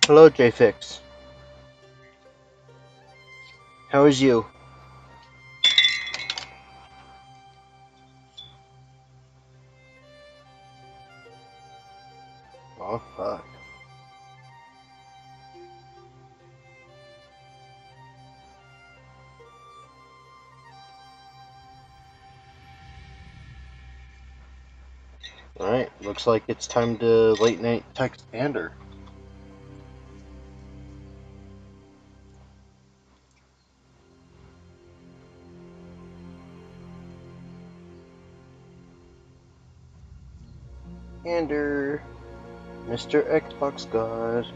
Hello, JFix. How is you? Oh, fuck. Alright, looks like it's time to late night text Ander. Ander, Mr. Xbox God.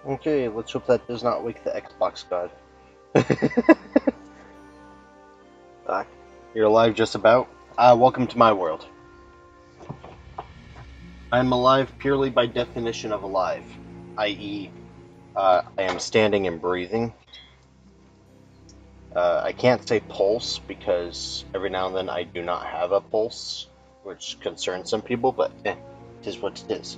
Okay, let's hope that does not wake the Xbox god. You're alive just about? Welcome to my world. I'm alive purely by definition of alive, i.e., I am standing and breathing. I can't say pulse because every now and then I do not have a pulse, which concerns some people, but it is what it is.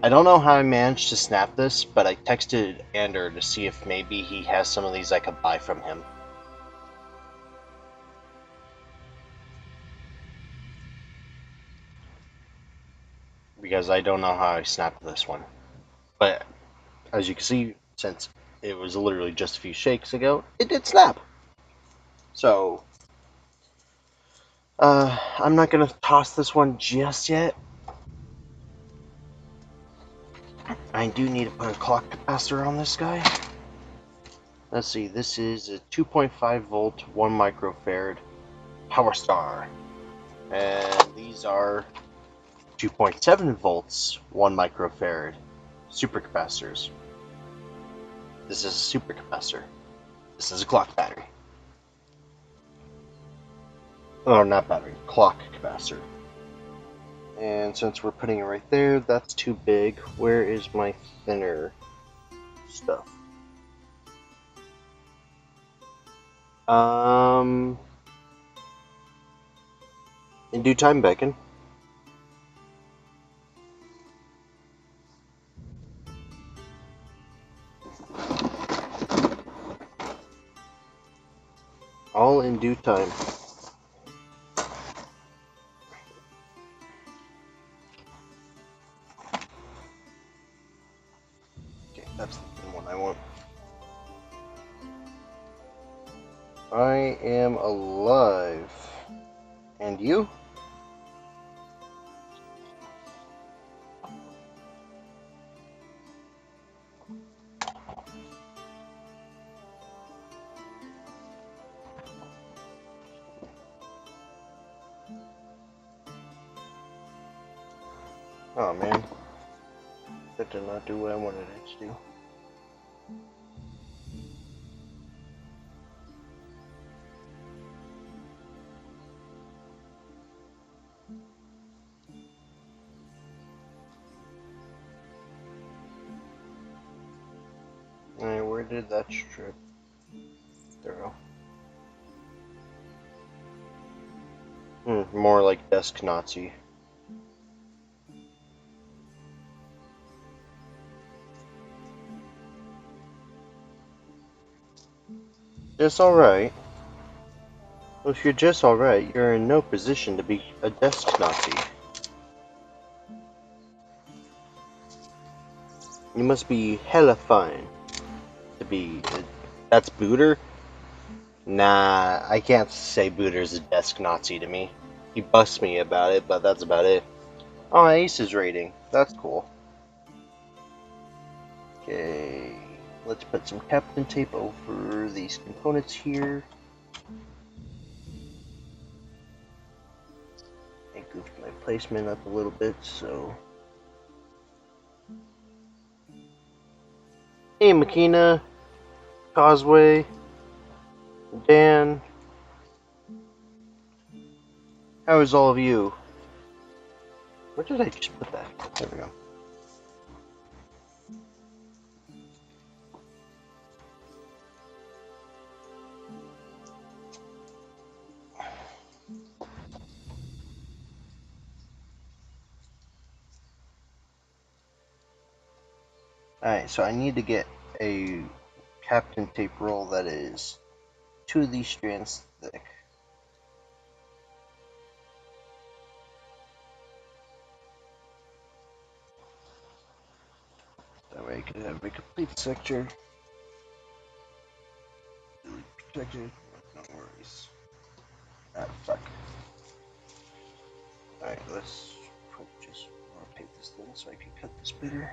I don't know how I managed to snap this, but I texted Ander to see if maybe he has some of these I could buy from him. Because I don't know how I snapped this one. But as you can see, since it was literally just a few shakes ago, it did snap. So, I'm not going to toss this one just yet. I do need to put a clock capacitor on this guy. Let's see, this is a 2.5 volt, 1 microfarad power star. And these are 2.7 volts, 1 microfarad supercapacitors. This is a supercapacitor. This is a clock battery. Oh, not battery, clock capacitor. And since we're putting it right there, that's too big. Where is my thinner stuff? In due time, Bacon. All in due time. Okay, that's the one I want. I am alive. And you? Oh man. That did not do what I wanted it to do. Alright, where did that strip? There we go. More like desk Nazi. Just alright. Well, if you're just alright, you're in no position to be a desk Nazi. You must be hella fine to be. That's Booter? Nah, I can't say Booter's a desk Nazi to me. He busts me about it, but that's about it. Oh, Ace's rating. That's cool. Okay, let's put some Captain Tape over these components here. I goofed my placement up a little bit, so... Hey, Makina, Causeway, Dan. How is all of you? Where did I just put that? There we go. Alright, so I need to get a Captain Tape roll that is 2 of these strands thick. That way I can have a complete sector. Protected, no worries. Ah, fuck. Alright, let's just rotate this thing so I can cut this better.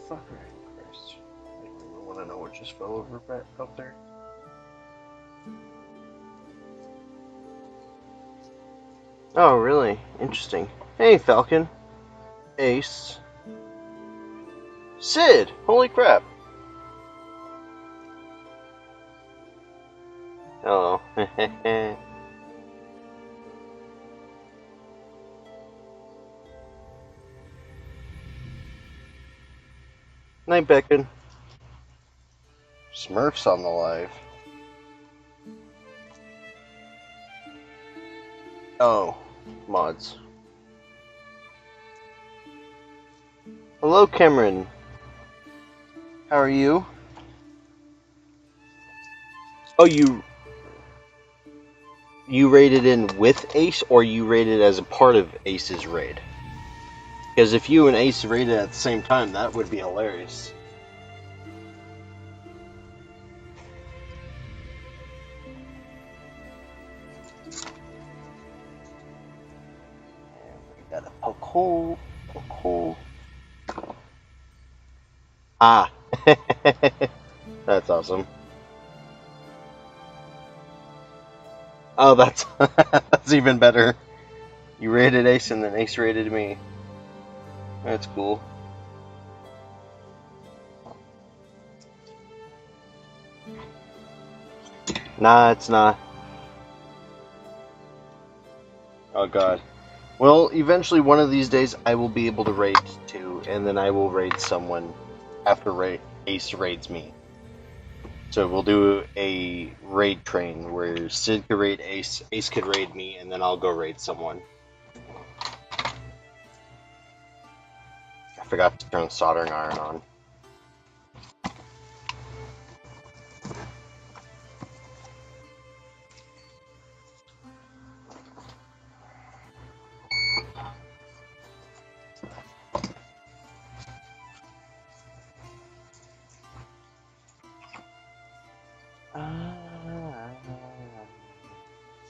Fuck, Christ. I don't even want to know what just fell over back up there. Oh, really? Interesting. Hey, Falcon. Ace. Sid! Holy crap! Hello. Night, Beckon. Smurfs on the live. Oh, mods. Hello, Cameron. How are you? Oh, you raided in with Ace, or you raided as a part of Ace's raid? Because if you and Ace raided at the same time, that would be hilarious. We gotta poke hole, poke hole. Ah, that's awesome. Oh, that's that's even better. You raided Ace and then Ace raided me. That's cool. Nah, it's not. Oh god. Well, eventually one of these days I will be able to raid too, and then I will raid someone after Ace raids me. So we'll do a raid train where Sid could raid Ace, Ace could raid me, and then I'll go raid someone. I forgot to turn the soldering iron on.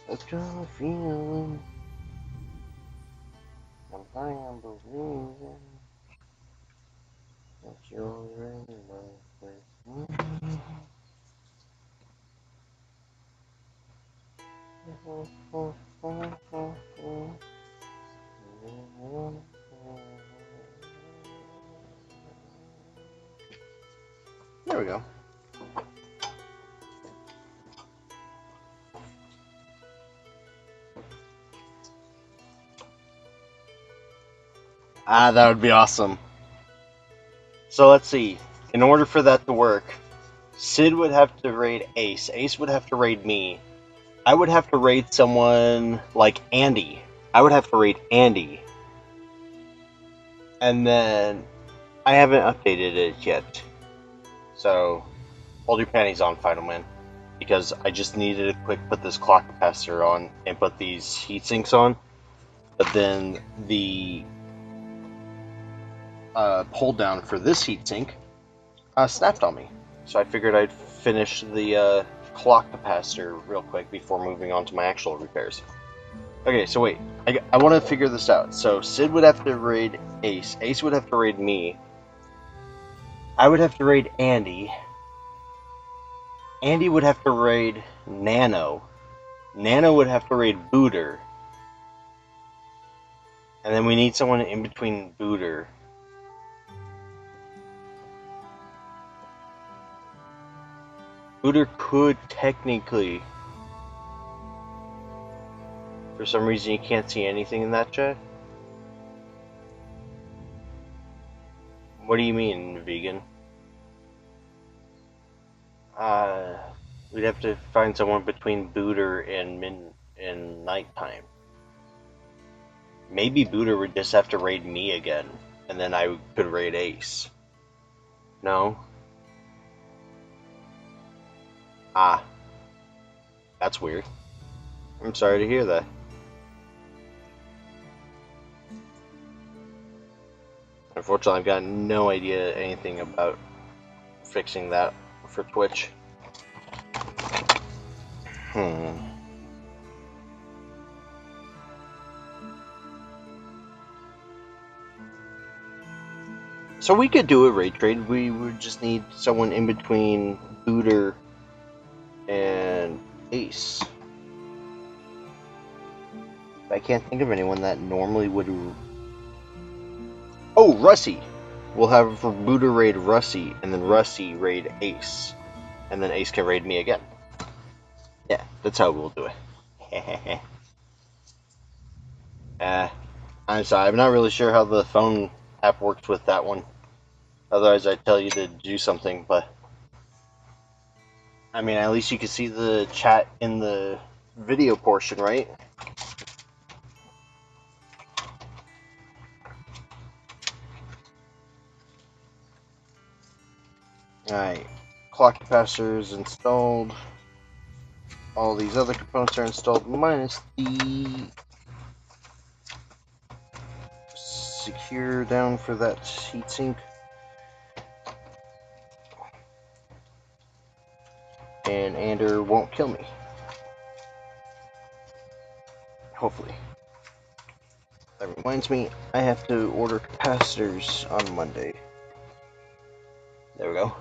Let's go feeling. I'm flying, I'm believing that you're in love with me. There we go. Ah, that would be awesome. So let's see. In order for that to work, Sid would have to raid Ace. Ace would have to raid me. I would have to raid someone like Andy. I would have to raid Andy. And then I haven't updated it yet. So hold your panties on, Final Man. Because I just needed to quick put this clock capacitor on and put these heat sinks on. But then the pull down for this heatsink snapped on me. So I figured I'd finish the clock capacitor real quick before moving on to my actual repairs. Okay, so wait. I want to figure this out. So Sid would have to raid Ace. Ace would have to raid me. I would have to raid Andy. Andy would have to raid Nano. Nano would have to raid Booter. And then we need someone in between Booter. Booter could technically... For some reason you can't see anything in that chat? What do you mean, vegan? We'd have to find someone between Booter and nighttime. Maybe Booter would just have to raid me again, and then I could raid Ace. No? Ah. That's weird. I'm sorry to hear that. Unfortunately, I've got no idea anything about fixing that for Twitch. So we could do a raid trade. We would just need someone in between Booter and Ace. I can't think of anyone that normally would Oh, Russie. We'll have Buddha raid Russie, and then Russie raid Ace. And then Ace can raid me again. Yeah, that's how we'll do it. I'm sorry, I'm not really sure how the phone app works with that one. Otherwise, I'd tell you to do something, but... I mean, at least you can see the chat in the video portion, right? Alright, clock capacitor is installed. All these other components are installed, minus the secure down for that heatsink. And Ander won't kill me. Hopefully. That reminds me, I have to order capacitors on Monday. There we go.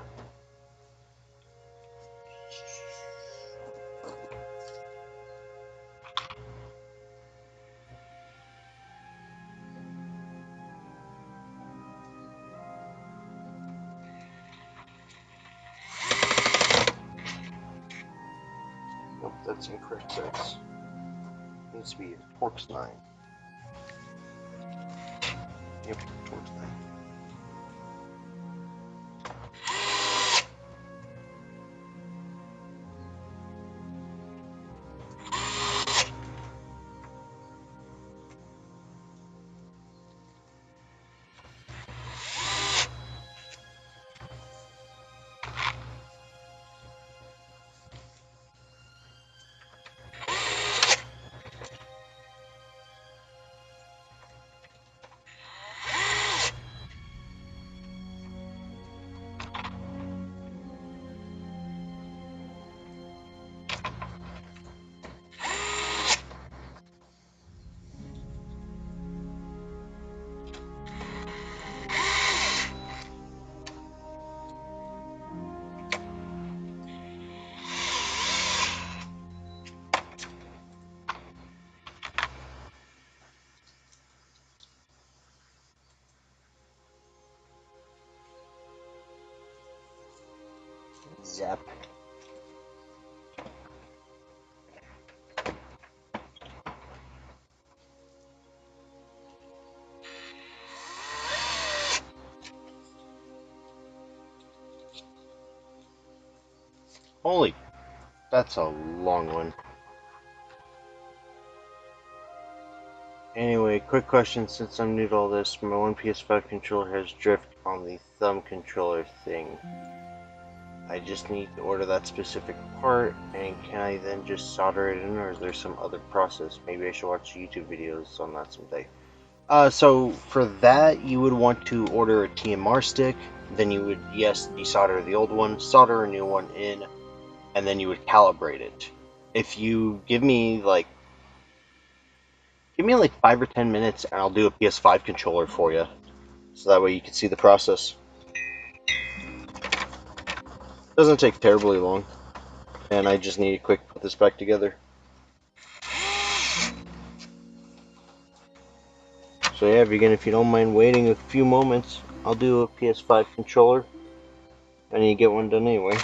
Nope, that's incorrect. That's needs to be Torx 9. Yep, Torx 9. Zap. Holy, that's a long one. Anyway, quick question, since I'm new to all this, my one PS5 controller has drift on the thumb controller thing. I just need to order that specific part, and can I then just solder it in, or is there some other process? Maybe I should watch YouTube videos on that someday. So for that, you would want to order a TMR stick, then you would, yes, desolder the old one, solder a new one in, and then you would calibrate it. If you give me like 5 or 10 minutes, and I'll do a PS5 controller for you, so that way you can see the process. Doesn't take terribly long, and I just need to quick put this back together. So yeah, if you don't mind waiting a few moments, I'll do a PS5 controller. I need to get one done anyway.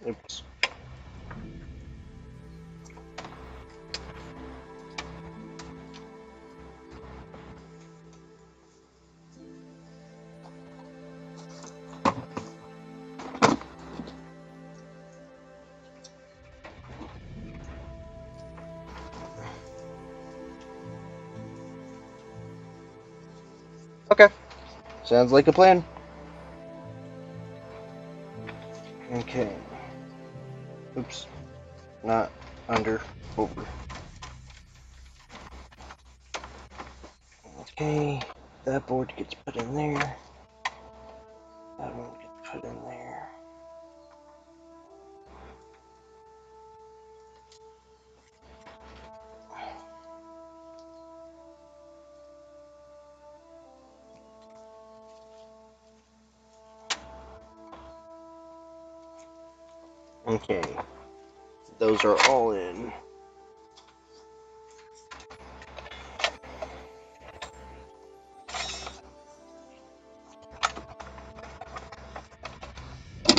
Oops. Okay. Sounds like a plan. Okay. Oops. Not under. Over. Okay. That board gets put in there. That one gets put in there. Okay, those are all in.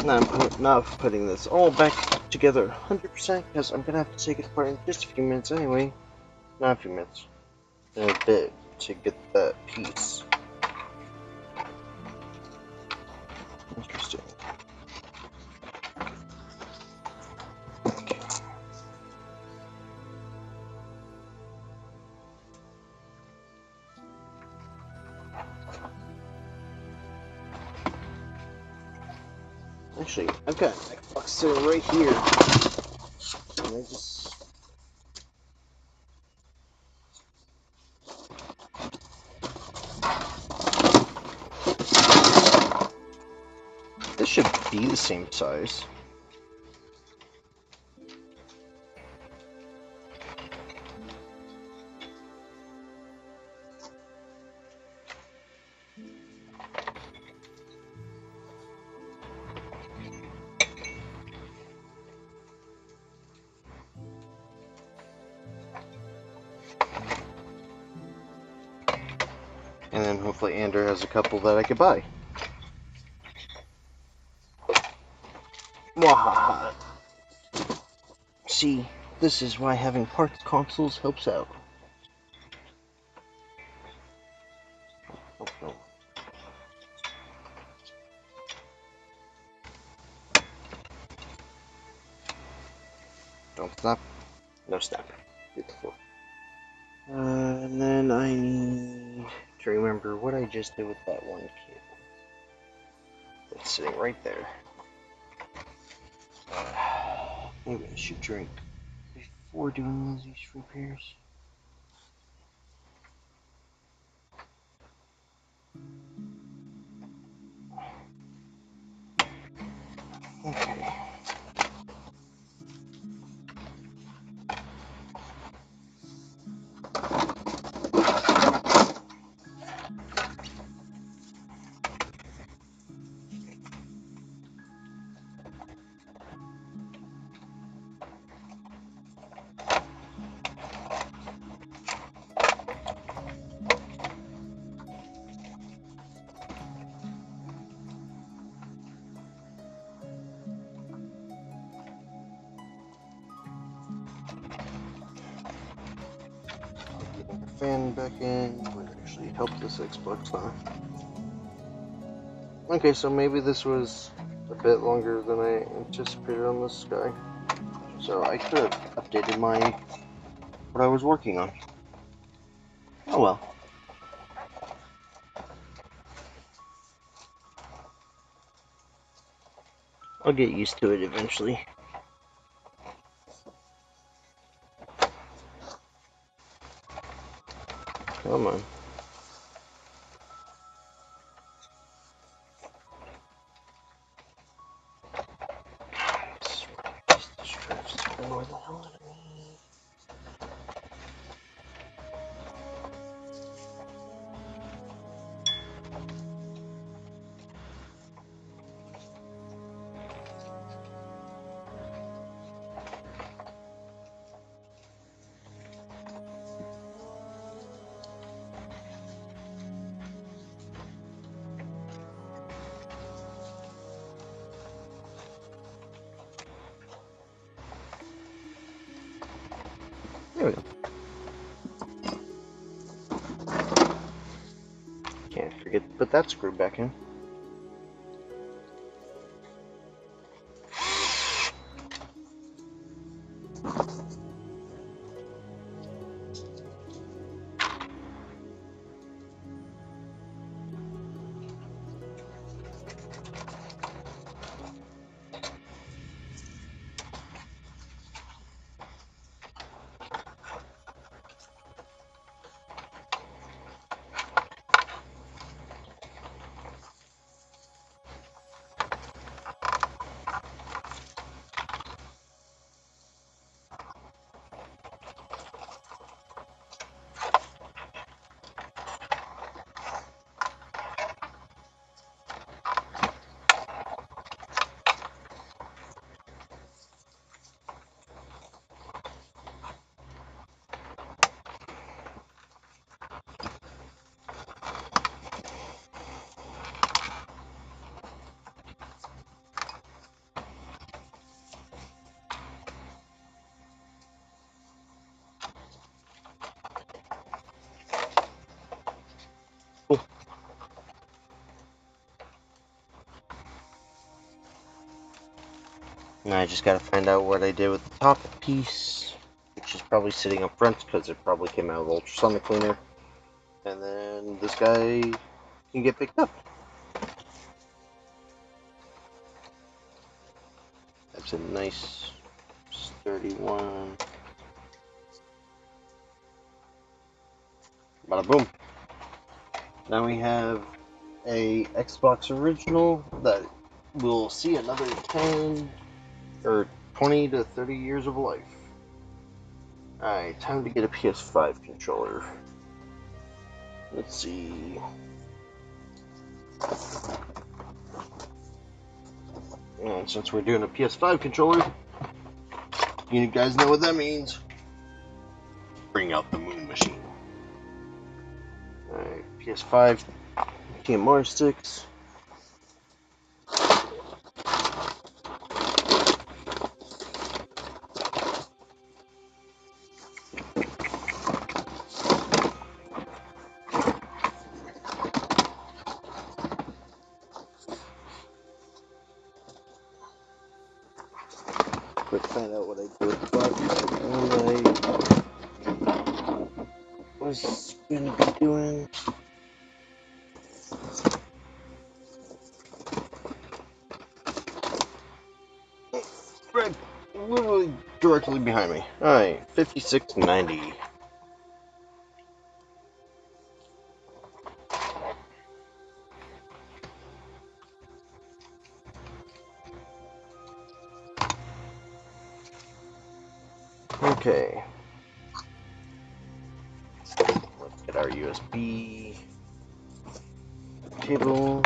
Now I'm putting this all back together 100% because I'm gonna have to take it apart in just a few minutes anyway. Not a few minutes, in a bit to get that piece. Interesting. Okay. Actually, I've got an Xbox sitting right here. And I just... This should be the same size. And then hopefully Andrew has a couple that I could buy. Wahaha. See, this is why having parts consoles helps out. Oh, no. Don't snap. No snap. Beautiful. And then I need to remember what I just did with that one cable. It's sitting right there. Maybe I should drink before doing these repairs. Okay. Getting the fan back in would actually help this Xbox, huh? Okay, so maybe this was a bit longer than I anticipated on this guy. So I could have updated what I was working on. Oh well. I'll get used to it eventually. Come on. Where the hell did I need? There we go. Can't forget to put that screw back in. And I just gotta find out what I did with the top piece, which is probably sitting up front because it probably came out of ultrasonic cleaner. And then this guy can get picked up. That's a nice sturdy one. Bada boom. Now we have a Xbox original that will see another 10 or 20 to 30 years of life. Alright, time to get a PS5 controller. Let's see. And since we're doing a PS5 controller, you guys know what that means. Bring out the moon machine. Alright, PS5 TMR sticks. Quick find out what I did with the box. I was gonna be doing. Right, literally directly behind me. Alright, 5690. Okay. Let's get our USB cable.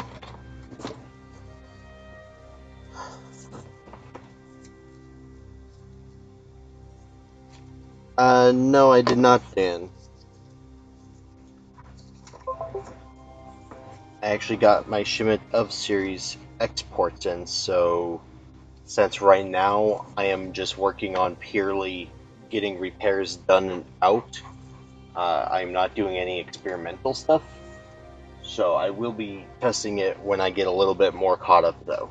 No, I did not, Dan. I actually got my shipment of Series exports in, so since right now I am just working on purely getting repairs done and out, I'm not doing any experimental stuff. So I will be testing it when I get a little bit more caught up, though.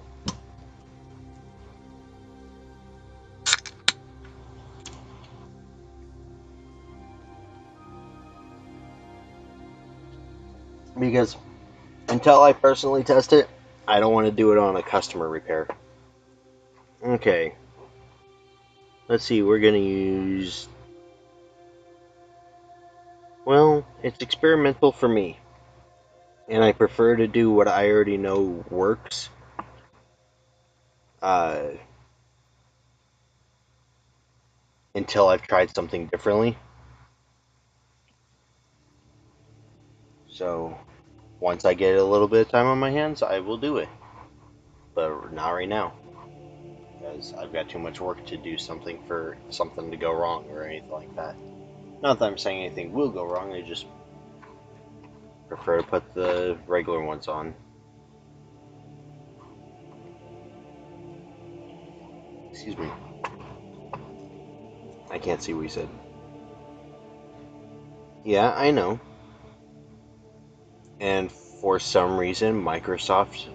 Because until I personally test it, I don't want to do it on a customer repair. Okay. Let's see, we're going to use... Well, it's experimental for me. And I prefer to do what I already know works. Until I've tried something differently. So, once I get a little bit of time on my hands, I will do it. But not right now. Because I've got too much work to do something for something to go wrong or anything like that. Not that I'm saying anything will go wrong, I just prefer to put the regular ones on. Excuse me. I can't see what you said. Yeah, I know. And for some reason, Microsoft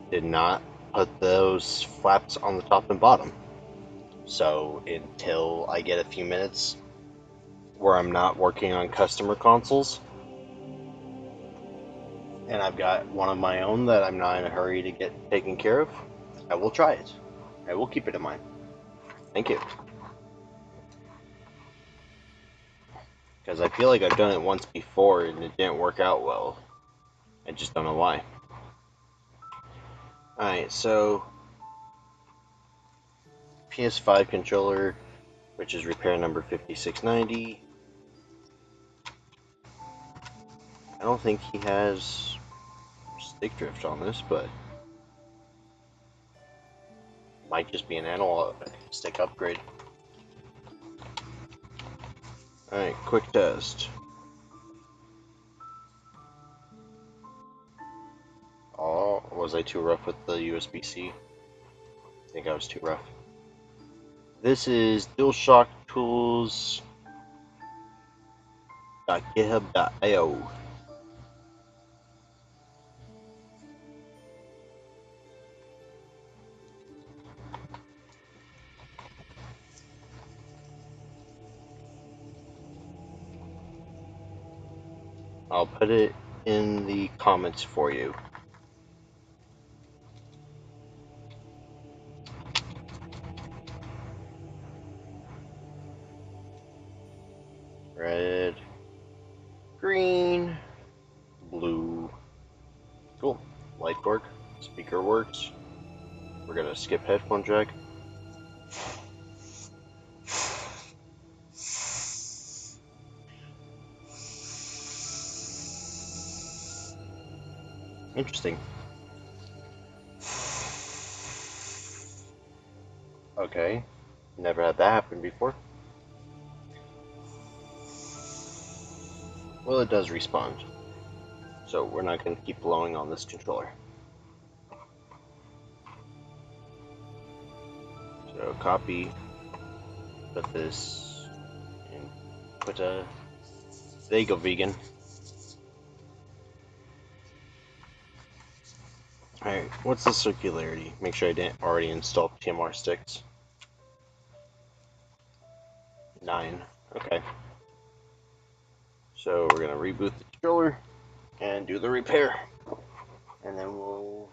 did not put those flaps on the top and bottom. So until I get a few minutes where I'm not working on customer consoles, and I've got one of my own that I'm not in a hurry to get taken care of, I will try it. I will keep it in mind. Thank you. Because I feel like I've done it once before and it didn't work out well. I just don't know why. Alright, so PS5 controller, which is repair number 5690. I don't think he has stick drift on this, but might just be an analog stick upgrade. Alright, quick test. Oh, was I too rough with the USB-C? I think I was too rough. This is DualShockTools.github.io. I'll put it in the comments for you. Red, green, blue. Cool. Light work, speaker works. We're gonna skip headphone jack. Interesting. Okay. Never had that happen before. Well, it does respond. So we're not going to keep blowing on this controller. So copy, put this, and put a... There you go, vegan. Alright, what's the circularity? Make sure I didn't already install TMR sticks. 9. Okay. So we're going to reboot the controller and do the repair. And then we'll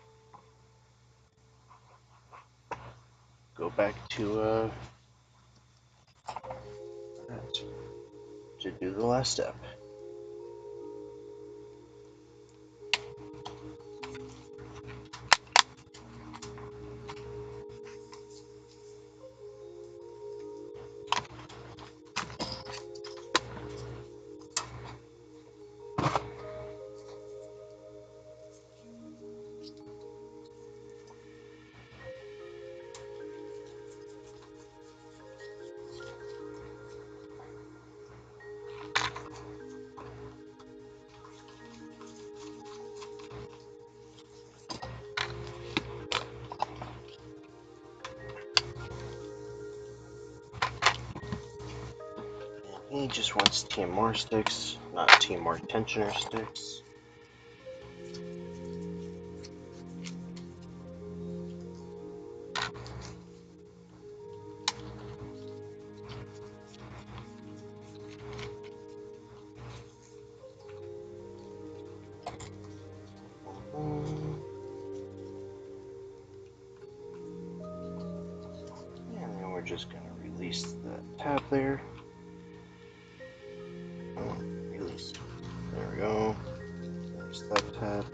go back to do the last step. He just wants TMR sticks, not TMR tensioner sticks. And then we're just going to release the tab there. Release. There we go. There's that tab.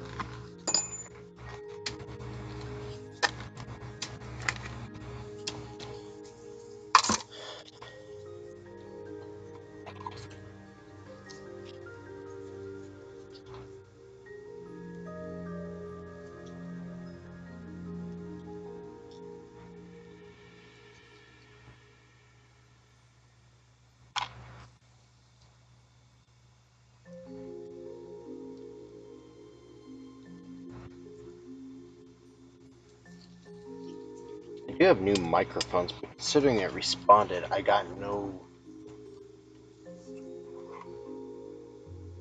I do have new microphones, but considering it responded, I got no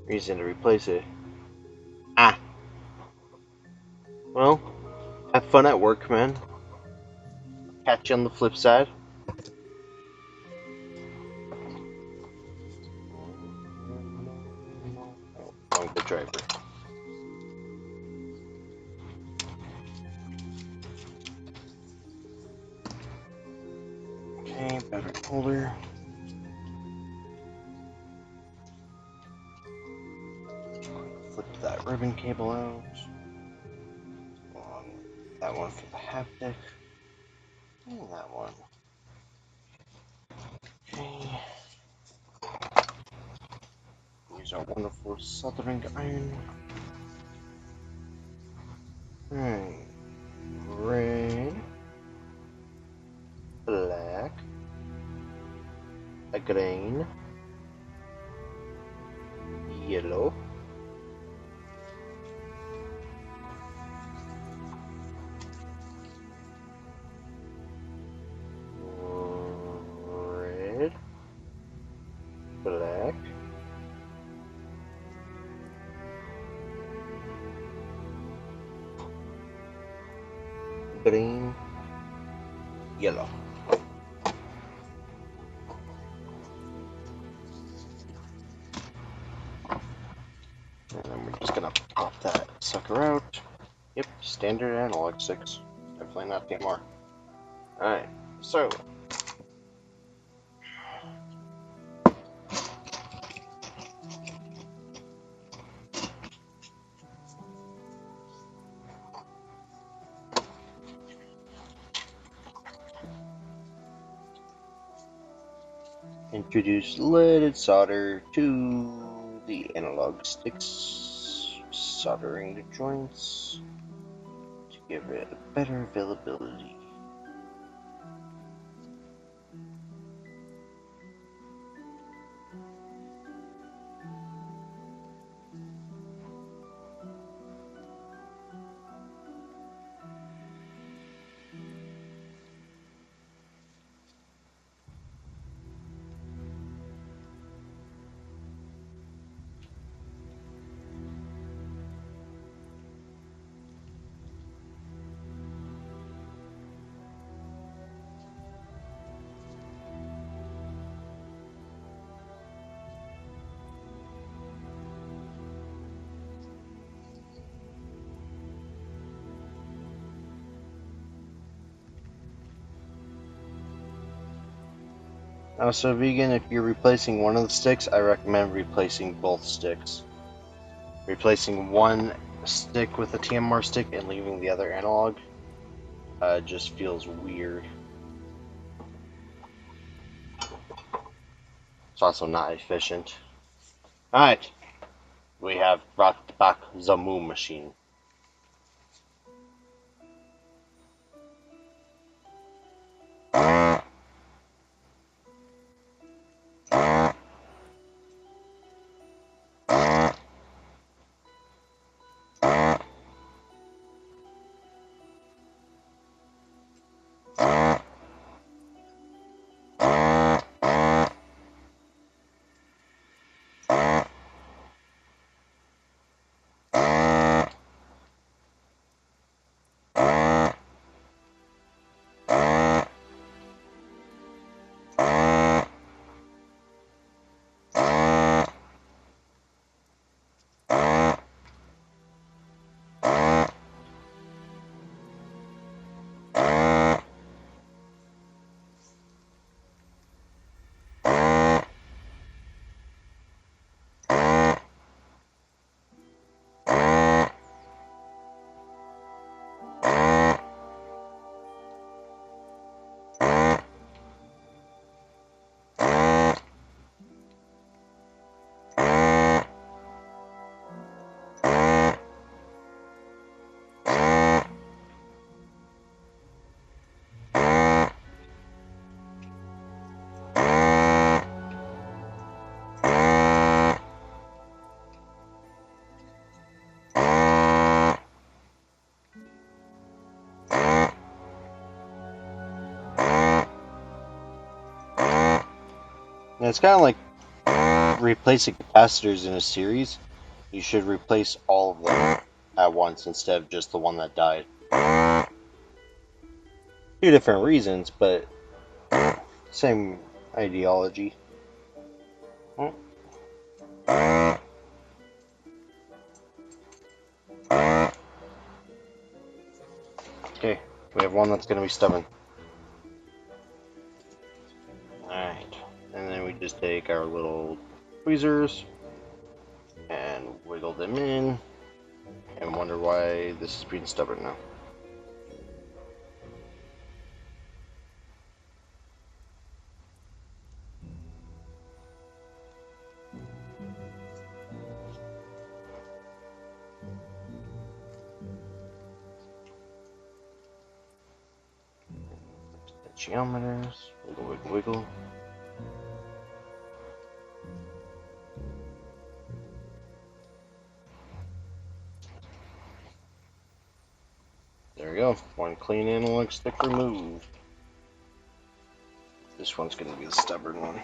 reason to replace it. Ah. Well, have fun at work, man. Catch you on the flip side. Wrong the driver. Okay, battery holder. Flip that ribbon cable out. That one for the haptic. And that one. Okay. Use our wonderful soldering iron. Alright. Red. Black. A green. Yellow. Red. Black. Green. Yellow. sucker out. Yep, standard analog sticks. Definitely not DMR. Alright, so. Introduce leaded solder to the analog sticks, soldering the joints to give it a better availability. Also, vegan, if you're replacing one of the sticks, I recommend replacing both sticks. Replacing one stick with a TMR stick and leaving the other analog just feels weird. It's also not efficient. Alright, we have brought back the Moon Machine. And it's kind of like replacing capacitors in a series. You should replace all of them at once instead of just the one that died. Two different reasons, but same ideology. Okay, we have one that's going to be stubborn. Alright, and then we just take our little tweezers and wiggle them in and wonder why this is being stubborn now. Geometers, wiggle, wiggle, wiggle. There we go, one clean analog stick removed. This one's going to be the stubborn one.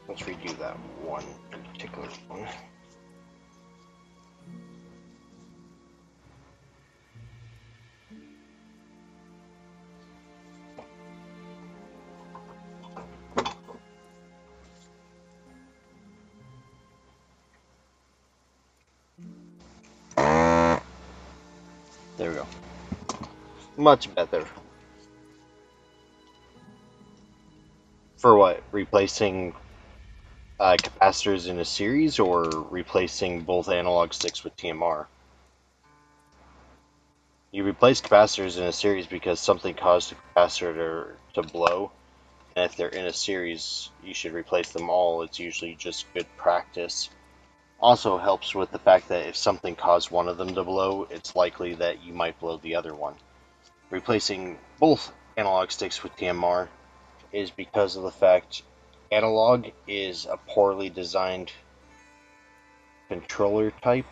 Let's redo that one particular one. There we go. Much better. For what? Replacing capacitors in a series, or replacing both analog sticks with TMR? You replace capacitors in a series because something caused the capacitor to blow, and if they're in a series, you should replace them all. It's usually just good practice. Also helps with the fact that if something caused one of them to blow, it's likely that you might blow the other one. Replacing both analog sticks with TMR is because of the fact analog is a poorly designed controller type,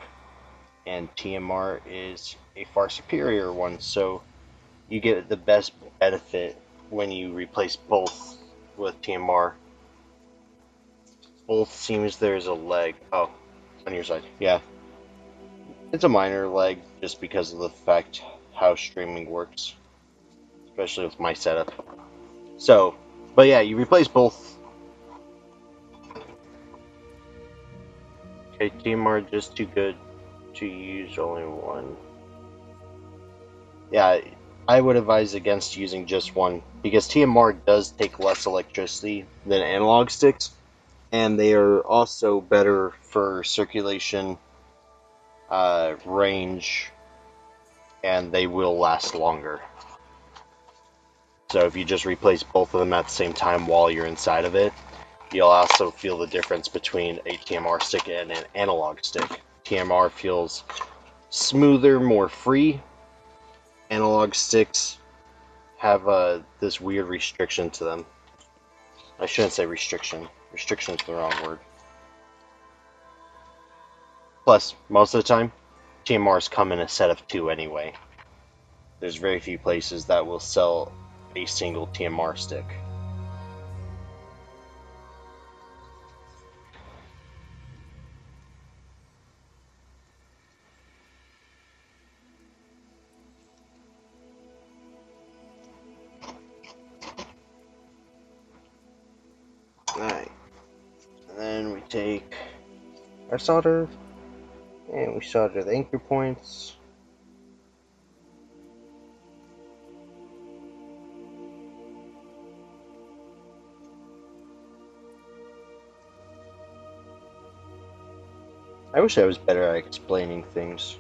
and TMR is a far superior one, so you get the best benefit when you replace both with TMR. Both seems there's a lag. Oh, on your side. Yeah. It's a minor lag just because of the fact how streaming works, especially with my setup. So, but yeah, you replace both. Okay, TMR just too good to use only one. Yeah, I would advise against using just one because TMR does take less electricity than analog sticks, and they are also better for circulation, range, and they will last longer. So if you just replace both of them at the same time while you're inside of it, you'll also feel the difference between a TMR stick and an analog stick. TMR feels smoother, more free. Analog sticks have this weird restriction to them. I shouldn't say restriction. Restriction is the wrong word. Plus, most of the time, TMRs come in a set of 2 anyway. There's very few places that will sell a single TMR stick. Alright, and then we take our solder, and we solder the anchor points. I wish I was better at explaining things.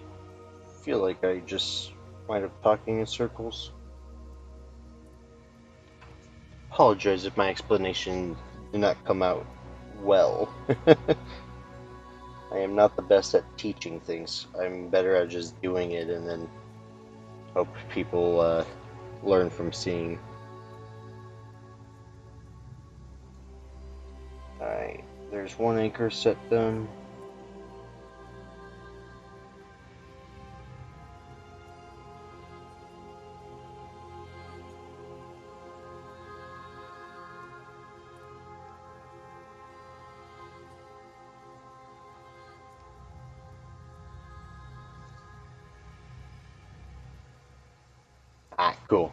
I feel like I just wind up talking in circles. Apologize if my explanation did not come out well. I am not the best at teaching things. I'm better at just doing it and then hope people learn from seeing. Alright, there's one anchor set done. Ah, cool.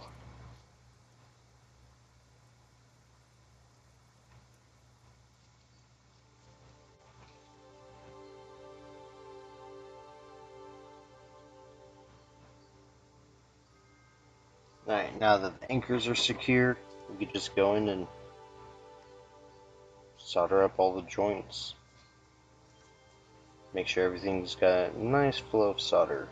Alright, now that the anchors are secured, we can just go in and solder up all the joints. Make sure everything's got a nice flow of solder.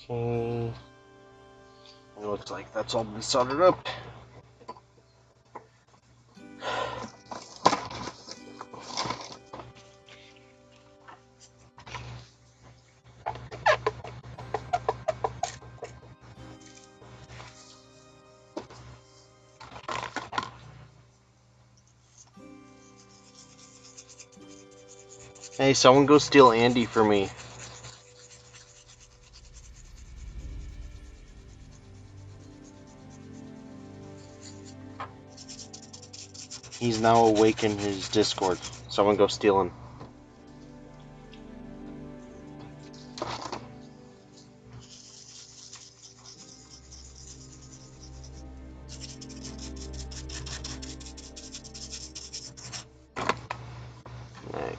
Okay. It looks like that's all been soldered up. Hey, someone go steal Andy for me. He's now awake in his Discord. Someone go steal him. Right.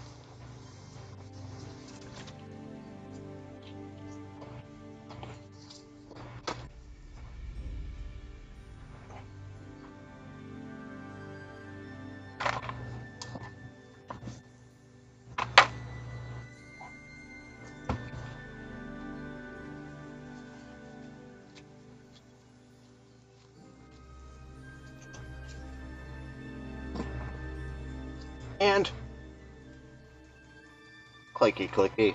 And clicky clicky.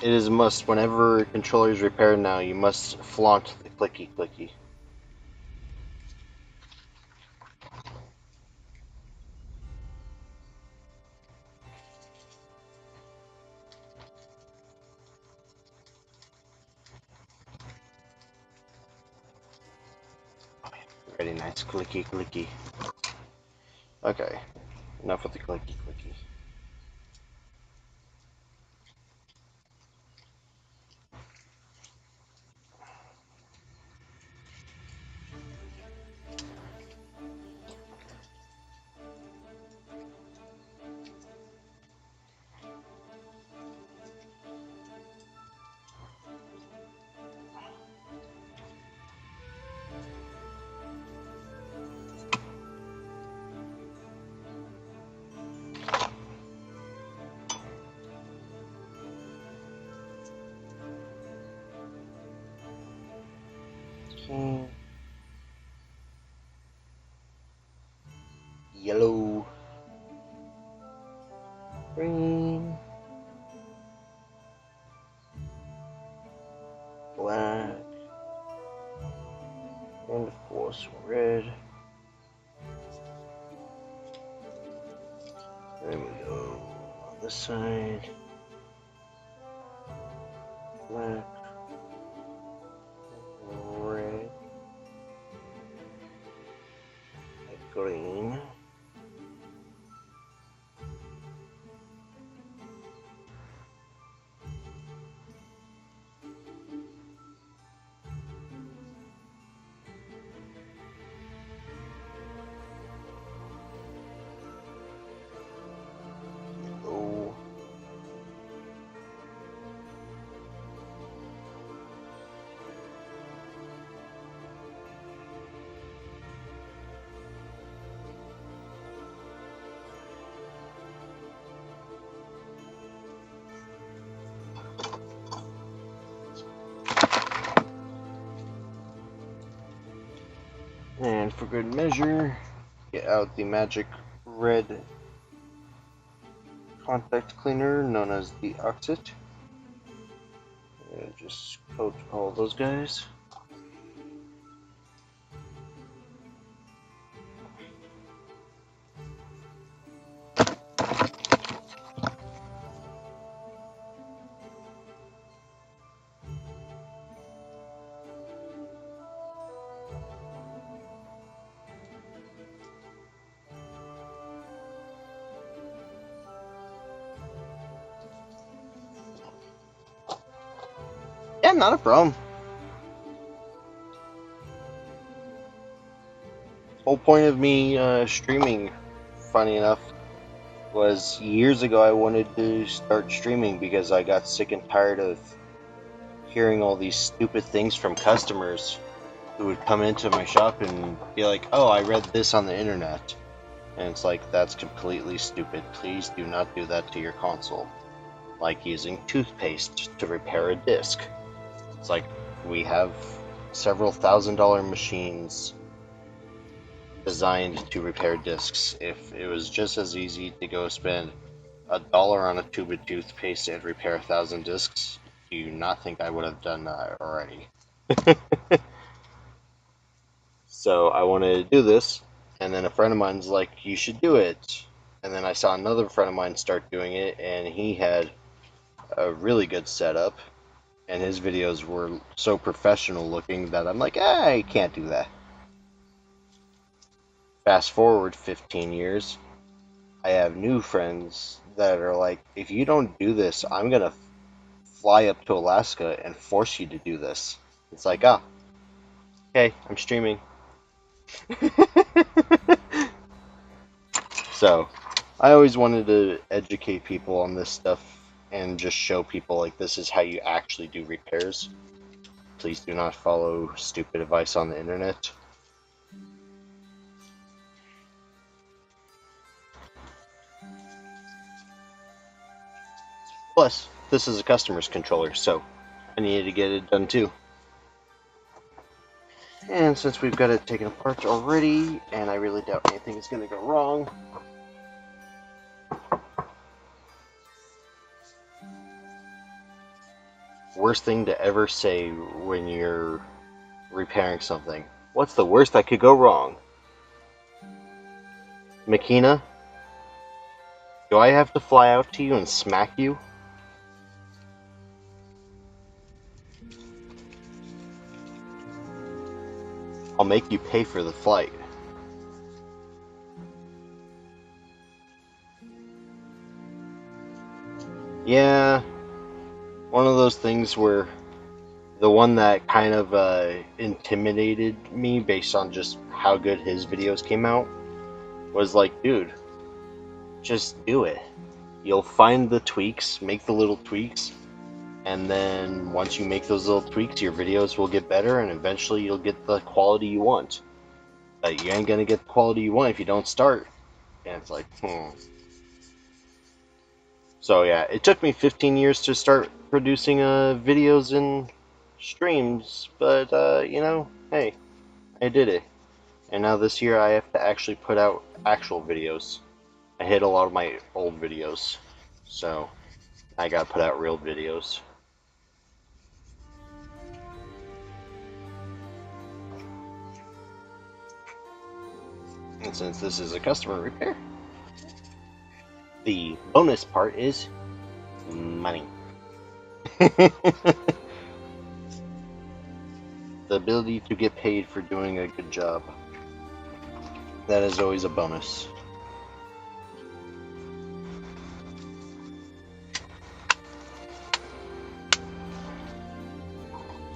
It is a must. Whenever a controller is repaired now, you must flaunt the clicky clicky. Very nice clicky clicky. Okay, enough with the clicky clicky. Okay. Yellow. Green. Black. And of course red. There we go. On this side. Black. Red. Green. Yellow. And for good measure, get out the magic red contact cleaner known as the Oxit. And just coat all those guys. Yeah, not a problem. Whole point of me streaming, funny enough, was years ago I wanted to start streaming because I got sick and tired of hearing all these stupid things from customers who would come into my shop and be like, oh, I read this on the internet. And it's like, that's completely stupid. Please do not do that to your console. Like using toothpaste to repair a disc. It's like, we have several $1,000 machines designed to repair discs. If it was just as easy to go spend $1 on a tube of toothpaste and repair 1,000 discs, do you not think I would have done that already? So I wanted to do this, and then a friend of mine's like, you should do it. And then I saw another friend of mine start doing it, and he had a really good setup, and his videos were so professional looking that I'm like, I can't do that. Fast forward 15 years, I have new friends that are like, if you don't do this, I'm gonna fly up to Alaska and force you to do this. It's like, ah, okay, I'm streaming. So, I always wanted to educate people on this stuff and just show people like this is how you actually do repairs. Please do not follow stupid advice on the internet. Plus, this is a customer's controller, so I needed to get it done too. And since we've got it taken apart already, and I really doubt anything is going to go wrong, worst thing to ever say when you're repairing something. What's the worst that could go wrong? Makina, do I have to fly out to you and smack you? I'll make you pay for the flight. Yeah, one of those things where the one that kind of intimidated me based on just how good his videos came out was like, dude, just do it. You'll find the tweaks, make the little tweaks, and then once you make those little tweaks, your videos will get better, and eventually you'll get the quality you want. But you ain't gonna get the quality you want if you don't start. And it's like, So yeah, it took me 15 years to start producing videos and streams, but you know, hey, I did it. And now this year I have to actually put out actual videos. I hit a lot of my old videos, so I gotta put out real videos. And since this is a customer repair, the bonus part is money. The ability to get paid for doing a good job. That is always a bonus.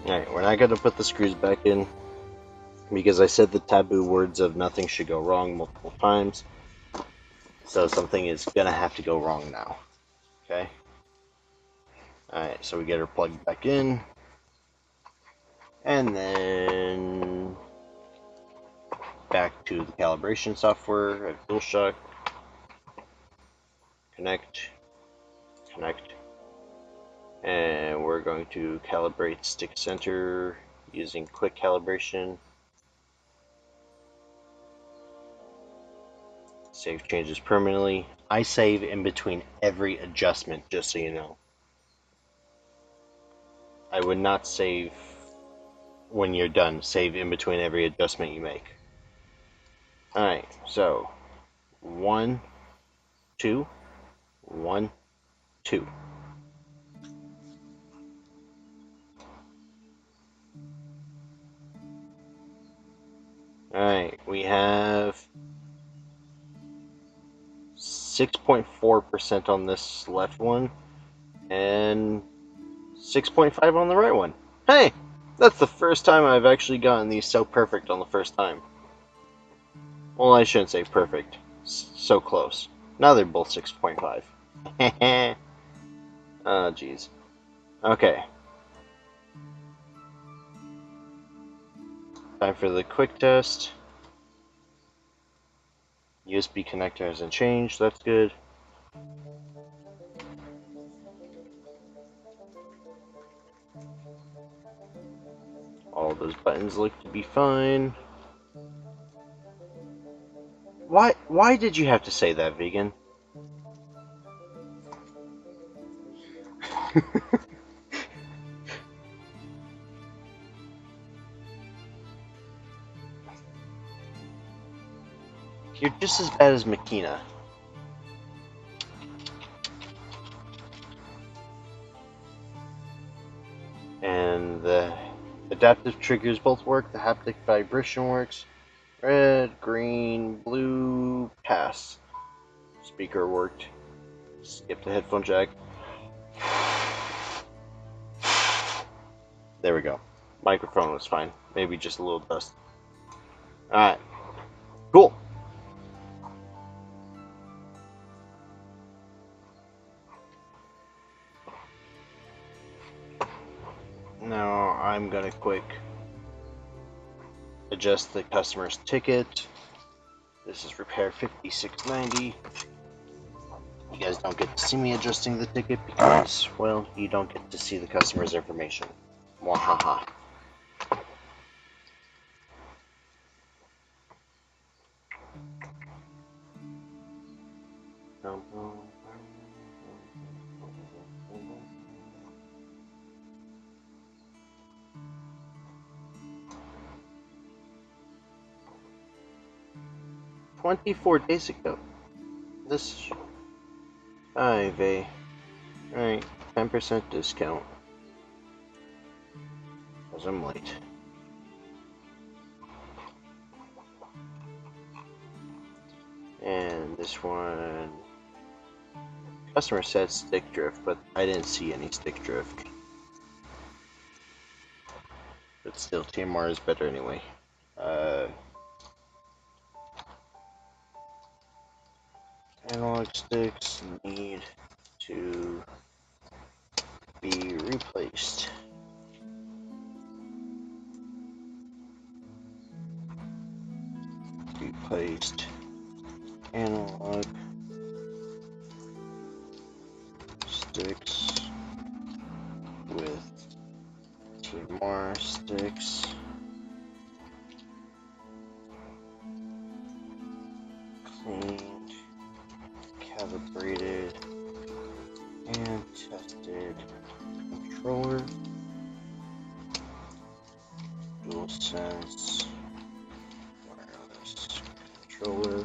Alright, we're not going to put the screws back in because I said the taboo words of nothing should go wrong multiple times. So something is going to have to go wrong now. Okay? Alright, so we get her plugged back in. And then back to the calibration software at DualShock. Connect. Connect. And we're going to calibrate stick center using quick calibration. Save changes permanently. I save in between every adjustment, just so you know. I would not save when you're done. Save in between every adjustment you make. Alright, so 1, 2, 1, 2. Alright, we have 6.4% on this left one and 6.5 on the right one. Hey, that's the first time I've actually gotten these so perfect on the first time. Well, I shouldn't say perfect. So close. Now they're both 6.5. Oh, jeez. Okay. Time for the quick test. USB connector hasn't changed. That's good. All those buttons look to be fine. Why did you have to say that, vegan? You're just as bad as Makina. Adaptive triggers both work. The haptic vibration works. Red, green, blue, pass. Speaker worked. Skip the headphone jack. There we go. Microphone was fine. Maybe just a little dust. Alright. Cool. Now I'm gonna quick adjust the customer's ticket. This is repair 5690. You guys don't get to see me adjusting the ticket because, well, you don't get to see the customer's information. Wahaha. $24 days ago. This 5A. Alright, 10% discount. Because I'm late. And this one, customer said stick drift, but I didn't see any stick drift. But still, TMR is better anyway. Analog sticks need to be replaced. Replaced analog sticks with TMR sticks. Cleaned, calibrated, and tested controller. DualSense wireless controller.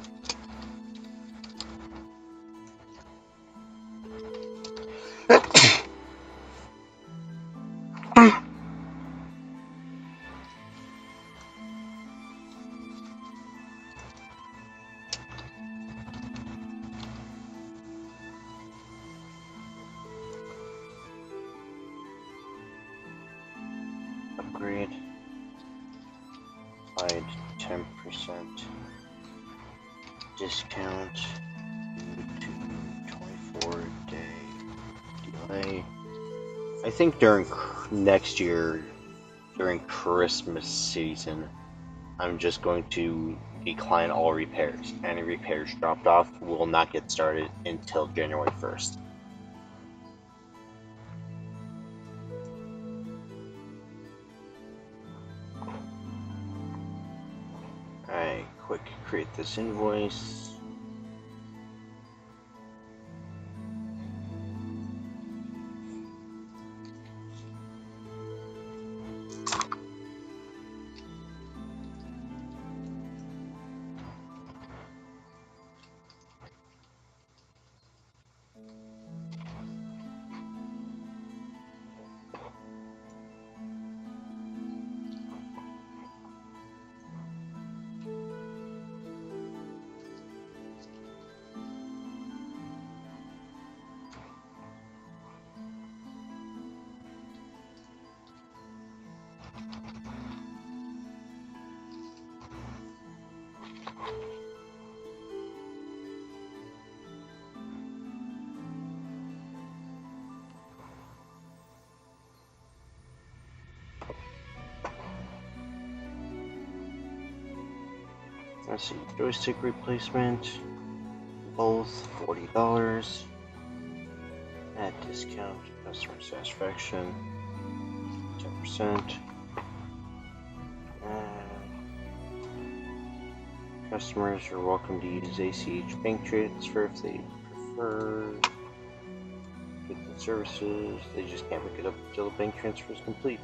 Upgrade. Applied 10% discount to 24-day delay. I think during next year, during Christmas season, I'm just going to decline all repairs. Any repairs dropped off will not get started until January 1st. Alright, quick create this invoice. Let's see, joystick replacement, both $40. Add discount, customer satisfaction, 10%. Customers are welcome to use ACH bank transfer if they prefer. Goods and services, they just can't pick it up until the bank transfer is complete.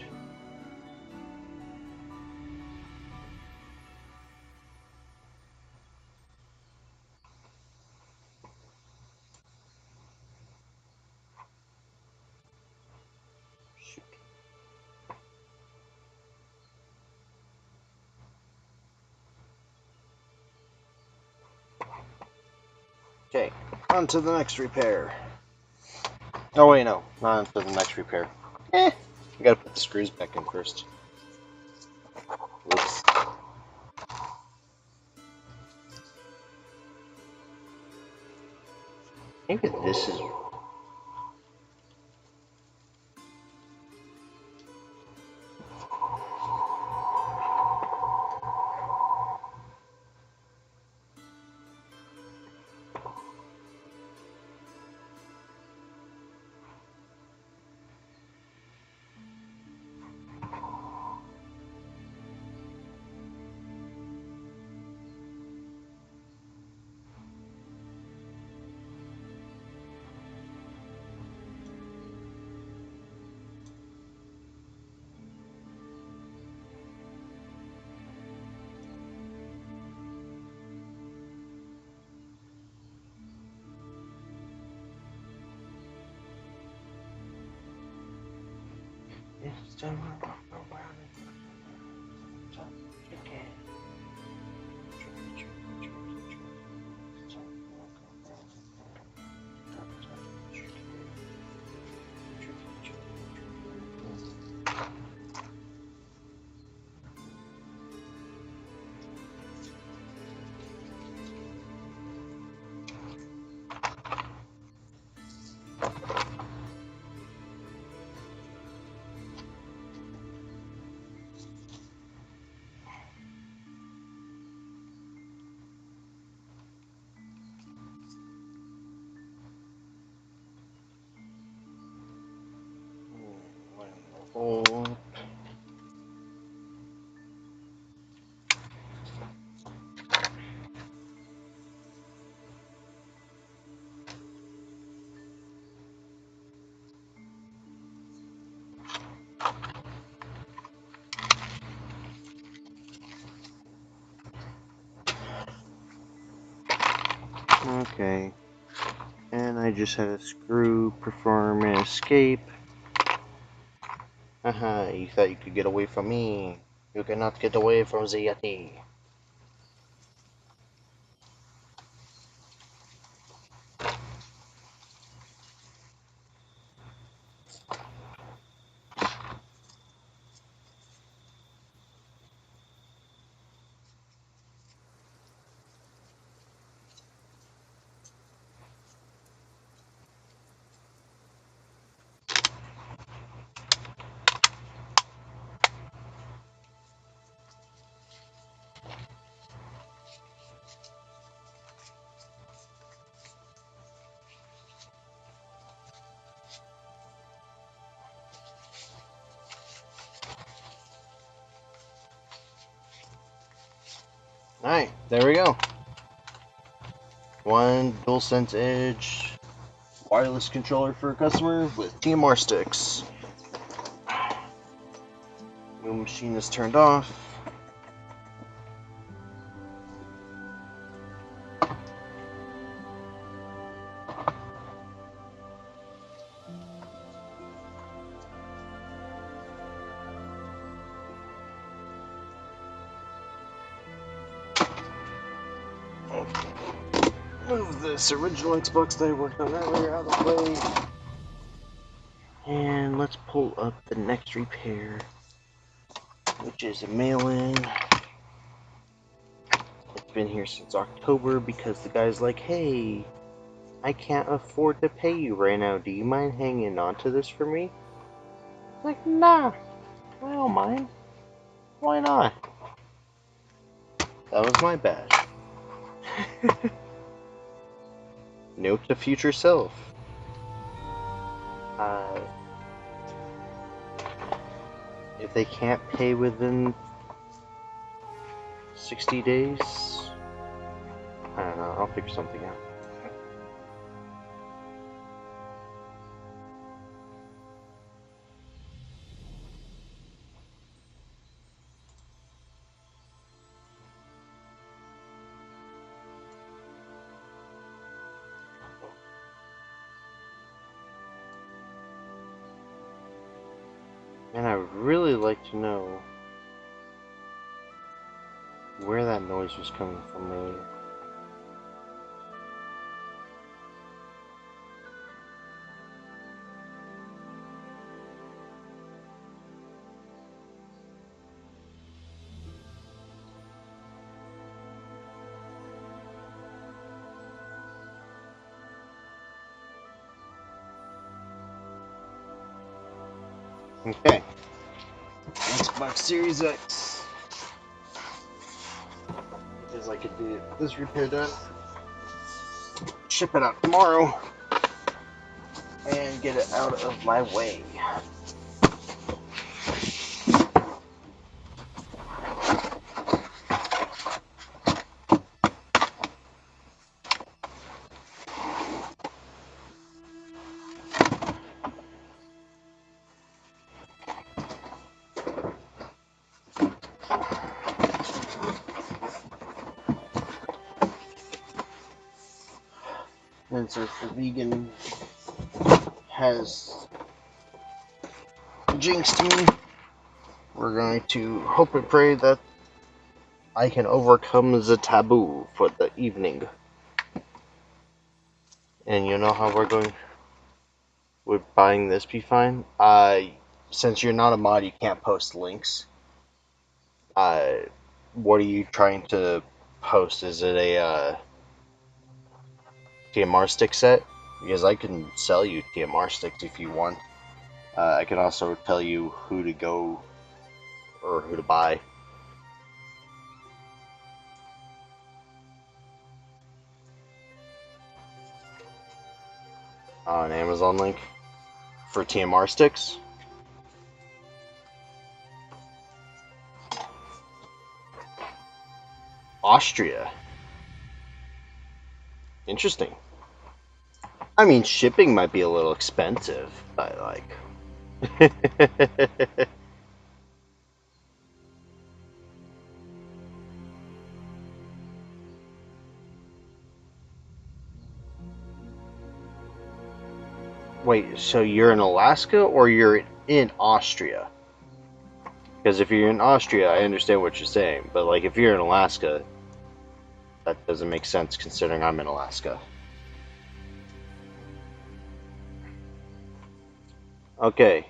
Shoot. On to the next repair. Oh wait, no, not on to the next repair. I gotta put the screws back in first. Whoops. Maybe this is... It's time to walk around and touch again. Oh. Okay. And I just had a screw perform an escape. Haha, you thought you could get away from me. You cannot get away from the Yeti. Alright, there we go. One DualSense Edge wireless controller for a customer with TMR sticks. New machine is turned off. Move this original Xbox that I worked on earlier out of the way. And let's pull up the next repair, which is a mail-in. It's been here since October because the guy's like, hey, I can't afford to pay you right now. Do you mind hanging on to this for me? It's like, nah, I don't mind. Why not? That was my bad. Note to future self. If they can't pay within 60 days, I don't know, I'll figure something out. And I would really like to know where that noise was coming from earlier. Okay. Xbox Series X. Because I could do this repair done, ship it out tomorrow, and get it out of my way. And so the vegan has jinxed me. We're going to hope and pray that I can overcome the taboo for the evening. And you know how we're going? Would buying this be fine? Since you're not a mod, you can't post links. What are you trying to post? Is it a TMR stick set? Because I can sell you TMR sticks if you want. I can also tell you who to go or who to buy. An Amazon link for TMR sticks. Austria. Interesting. I mean, shipping might be a little expensive, but like. Wait, so you're in Alaska or you're in Austria? Because if you're in Austria, I understand what you're saying, but like if you're in Alaska, that doesn't make sense considering I'm in Alaska. Okay.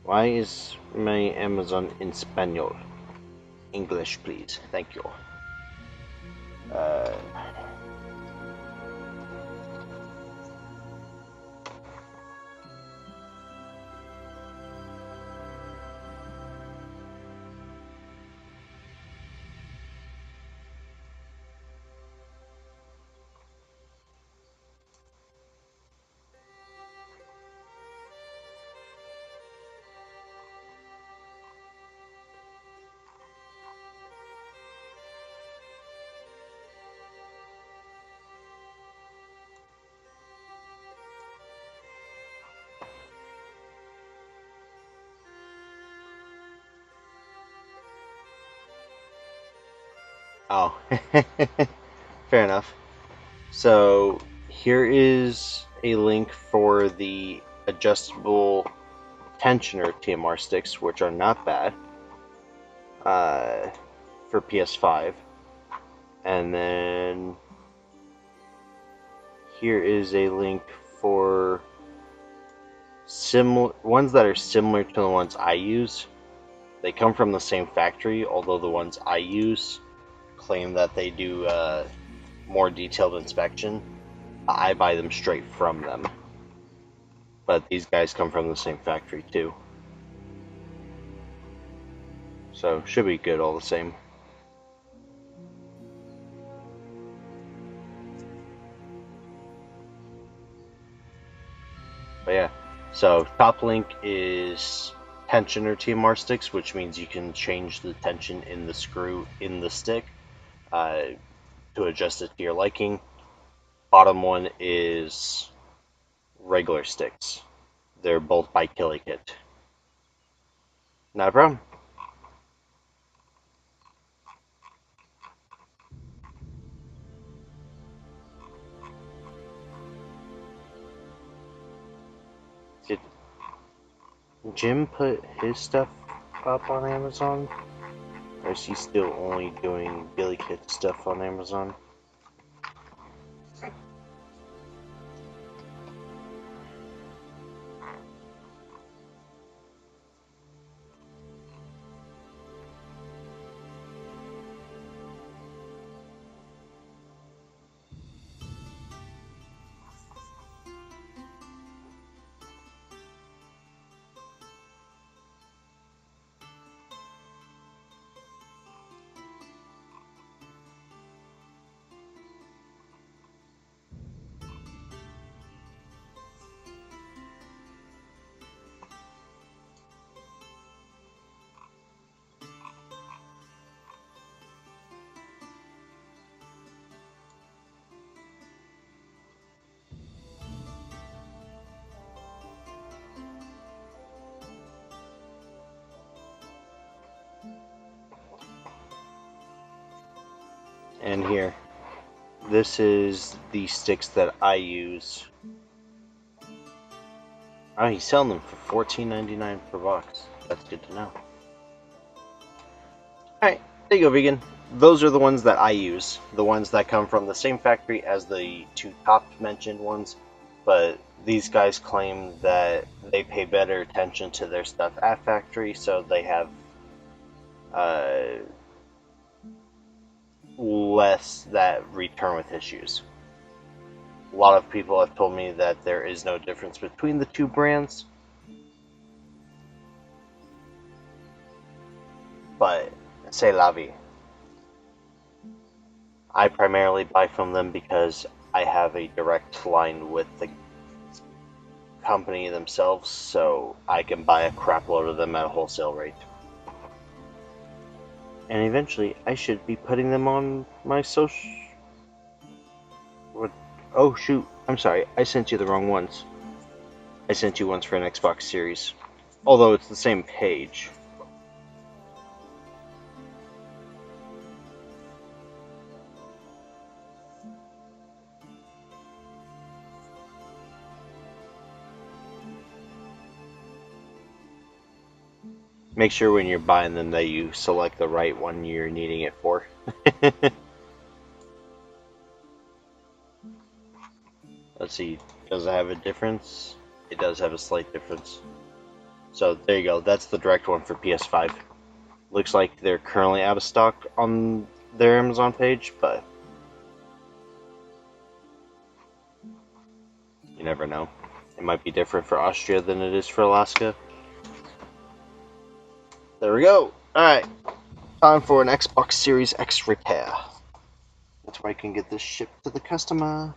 Why is my Amazon in Spanish? English, please. Thank you. Uh, oh, fair enough. So here is a link for the adjustable tensioner TMR sticks, which are not bad, for PS5. And then here is a link for similar ones that are similar to the ones I use. They come from the same factory, although the ones I use claim that they do more detailed inspection. I buy them straight from them. But these guys come from the same factory too. So should be good all the same. But yeah, so top link is tensioner TMR sticks, which means you can change the tension in the screw in the stick to adjust it to your liking. Bottom one is regular sticks. They're both by Killikit. Not a problem. Did Jim put his stuff up on Amazon? Or is he still only doing Killikit stuff on Amazon? And here, this is the sticks that I use. Oh, he's selling them for $14.99 per box. That's good to know. Alright, there you go, vegan. Those are the ones that I use. The ones that come from the same factory as the two top mentioned ones. But these guys claim that they pay better attention to their stuff at factory, so they have less that return with issues. A lot of people have told me that there is no difference between the two brands, but c'est la vie. I primarily buy from them because I have a direct line with the company themselves, so I can buy a crap load of them at a wholesale rate. And eventually, I should be putting them on my social... What? Oh shoot, I'm sorry, I sent you the wrong ones. I sent you ones for an Xbox Series. Although it's the same page. Make sure when you're buying them that you select the right one you're needing it for. Let's see, does it have a difference? It does have a slight difference. So there you go, that's the direct one for PS5. Looks like they're currently out of stock on their Amazon page, but you never know. It might be different for Austria than it is for Alaska. There we go. Alright, time for an Xbox Series X repair. That's where I can get this shipped to the customer.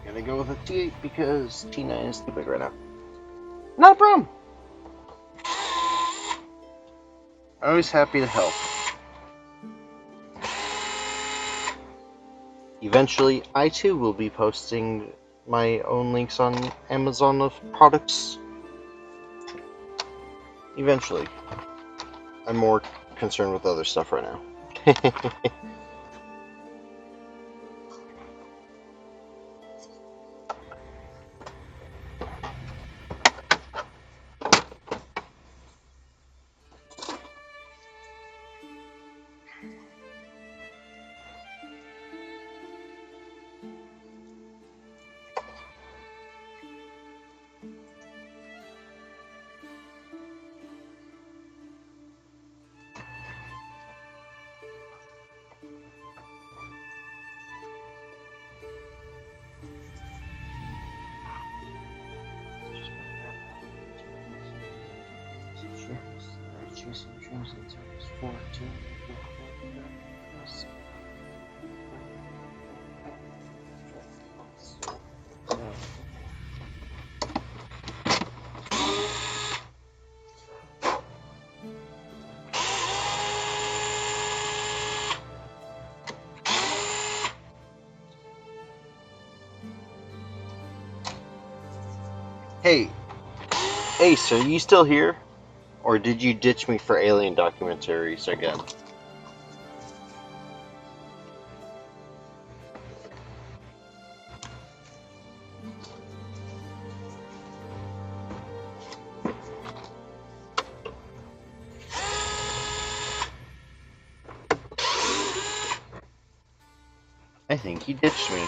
I'm gonna go with a T8 because T9 is too big right now. Not a problem. Always happy to help. Eventually, I too will be posting my own links on Amazon of products. Eventually. I'm more concerned with other stuff right now. Hey, Ace, are you still here? Or did you ditch me for alien documentaries again? I think you ditched me.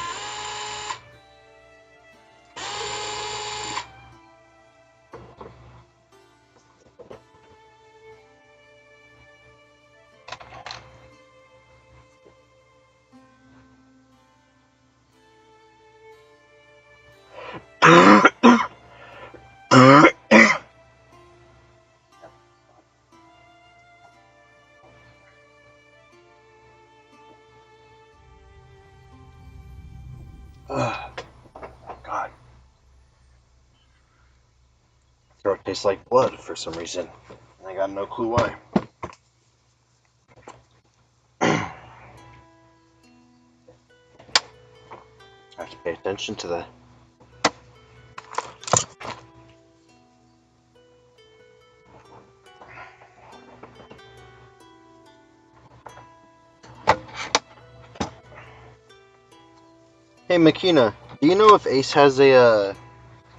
God. Throat tastes like blood for some reason. I got no clue why. I have to pay attention to that. Hey Makina, do you know if Ace has a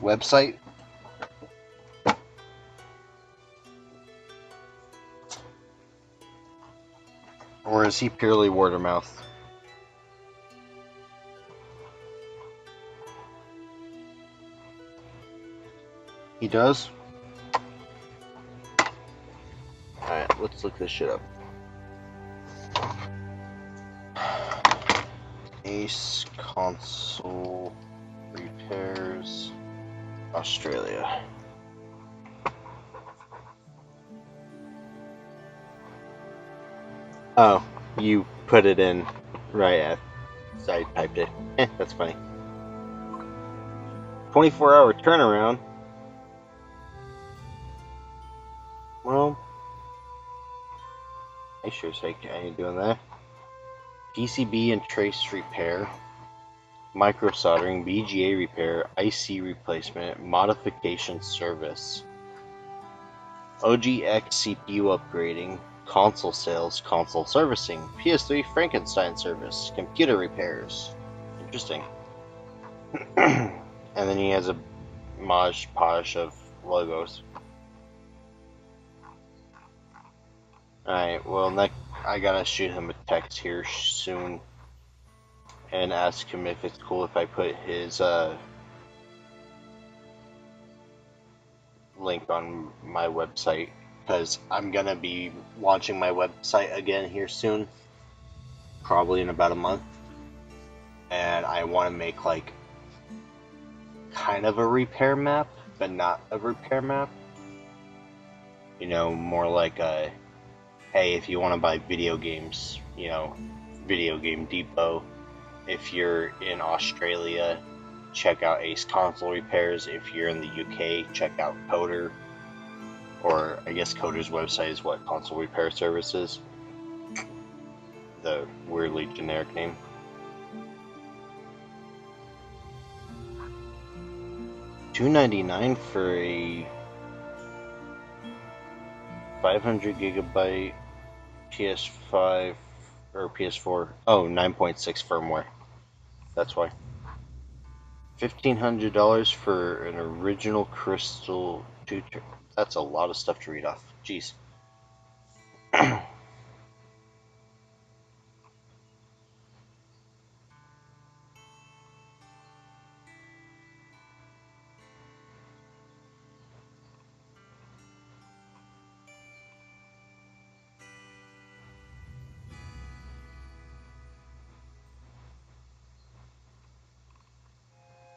website? Or is he purely word of mouth? He does? Alright, let's look this shit up. Ace console repairs Australia. Oh, you put it in right as I typed it. That's funny. 24-hour turnaround. Well, I sure say I ain't doing that. PCB and trace repair, micro soldering, BGA repair, IC replacement, modification service, OGX CPU upgrading, console sales, console servicing, PS3 Frankenstein service, computer repairs. Interesting. And then he has a mosh posh of logos. Alright, well, I gotta shoot him a text here soon and ask him if it's cool if I put his link on my website, because I'm gonna be launching my website again here soon, probably in about a month, and I want to make like kind of a repair map, but not a repair map. You know, more like a, hey, if you want to buy video games, you know, Video Game Depot. If you're in Australia, check out Ace Console Repairs. If you're in the UK, check out Coder. Or I guess Coder's website is what, Console Repair Services? The weirdly generic name. $299 for a 500 gigabyte PS5 or PS4. Oh, 9.6 firmware. That's why. $1,500 for an original crystal tutor. That's a lot of stuff to read off. Jeez.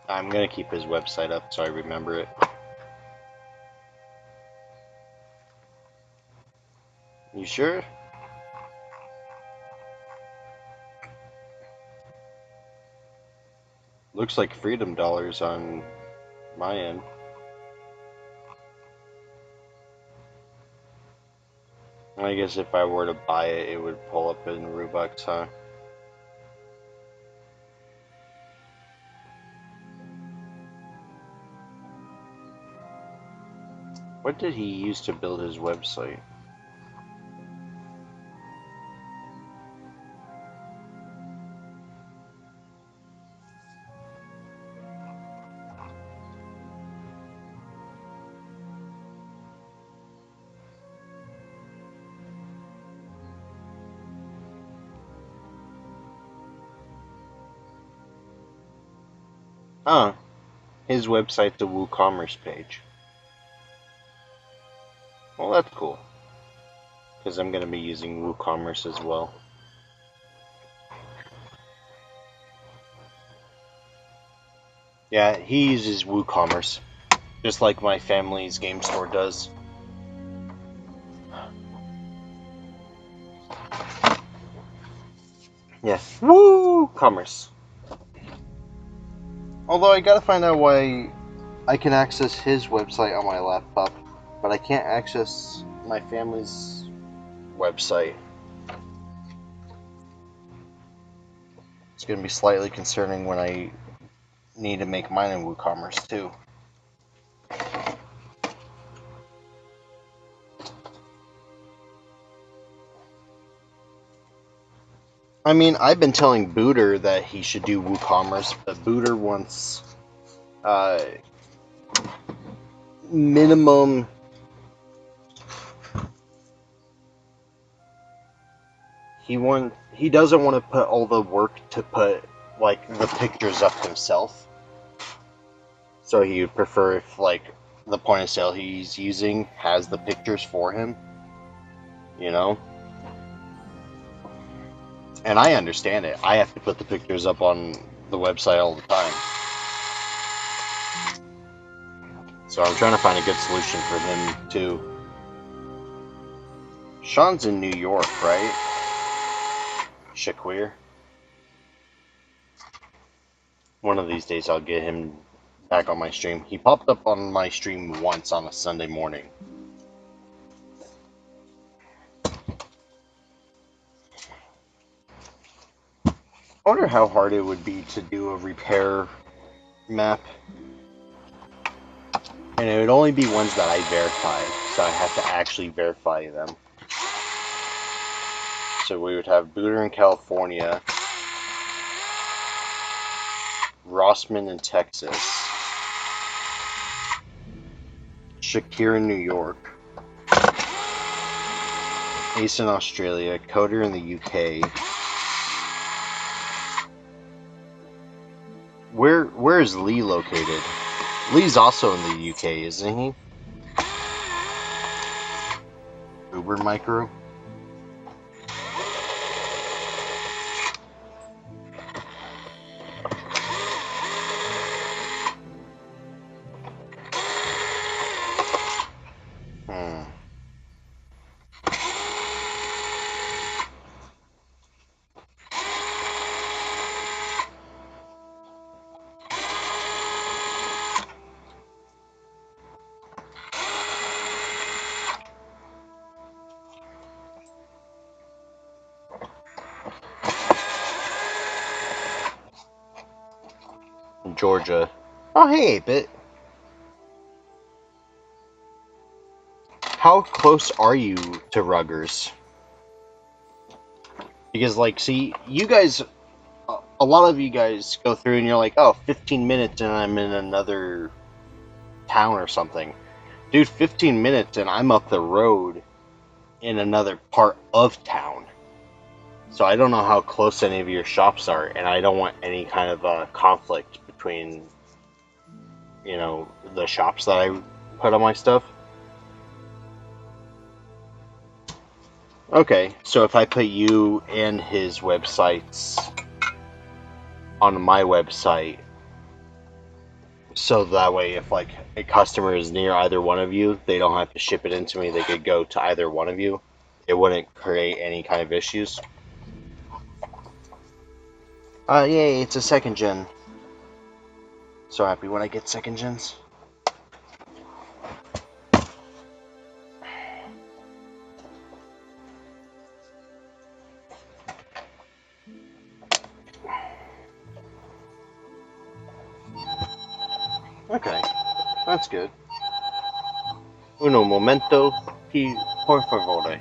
I'm gonna keep his website up so I remember it. You sure? Looks like freedom dollars on my end. I guess if I were to buy it, it would pull up in Robux, huh? What did he use to build his website? Huh. His website's a WooCommerce page. Well, that's cool. Because I'm going to be using WooCommerce as well. Yeah, he uses WooCommerce. Just like my family's game store does. Yeah, WooCommerce. Although I gotta find out why I can access his website on my laptop, but I can't access my family's website. It's gonna be slightly concerning when I need to make mine in WooCommerce too. I mean, I've been telling Booter that he should do WooCommerce, but Booter wants minimum. He doesn't want to put all the work to put like the pictures up himself. So he would prefer if like the point of sale he's using has the pictures for him. You know? And I understand it. I have to put the pictures up on the website all the time. So I'm trying to find a good solution for him too. Sean's in New York, right? Shaquir. One of these days I'll get him back on my stream. He popped up on my stream once on a Sunday morning. I wonder how hard it would be to do a repair map. And it would only be ones that I verify, so I have to actually verify them. So we would have Booter in California, Rossman in Texas, Shakir in New York, Ace in Australia, Coder in the UK. Where is Lee located? Lee's also in the UK, isn't he? Uber Micro. Georgia. Oh, hey, 8-Bit. How close are you to Ruggers? Because, like, see, you guys, a lot of you guys go through and you're like, oh, 15 minutes and I'm in another town or something. Dude, 15 minutes and I'm up the road in another part of town. So I don't know how close any of your shops are, and I don't want any kind of conflict between, you know, the shops that I put on my stuff. Okay, so if I put you and his websites on my website, so that way if like a customer is near either one of you, they don't have to ship it into me, they could go to either one of you. It wouldn't create any kind of issues. Yay, it's a second gen. So happy when I get second gens. Okay, that's good. Uno momento, por favore.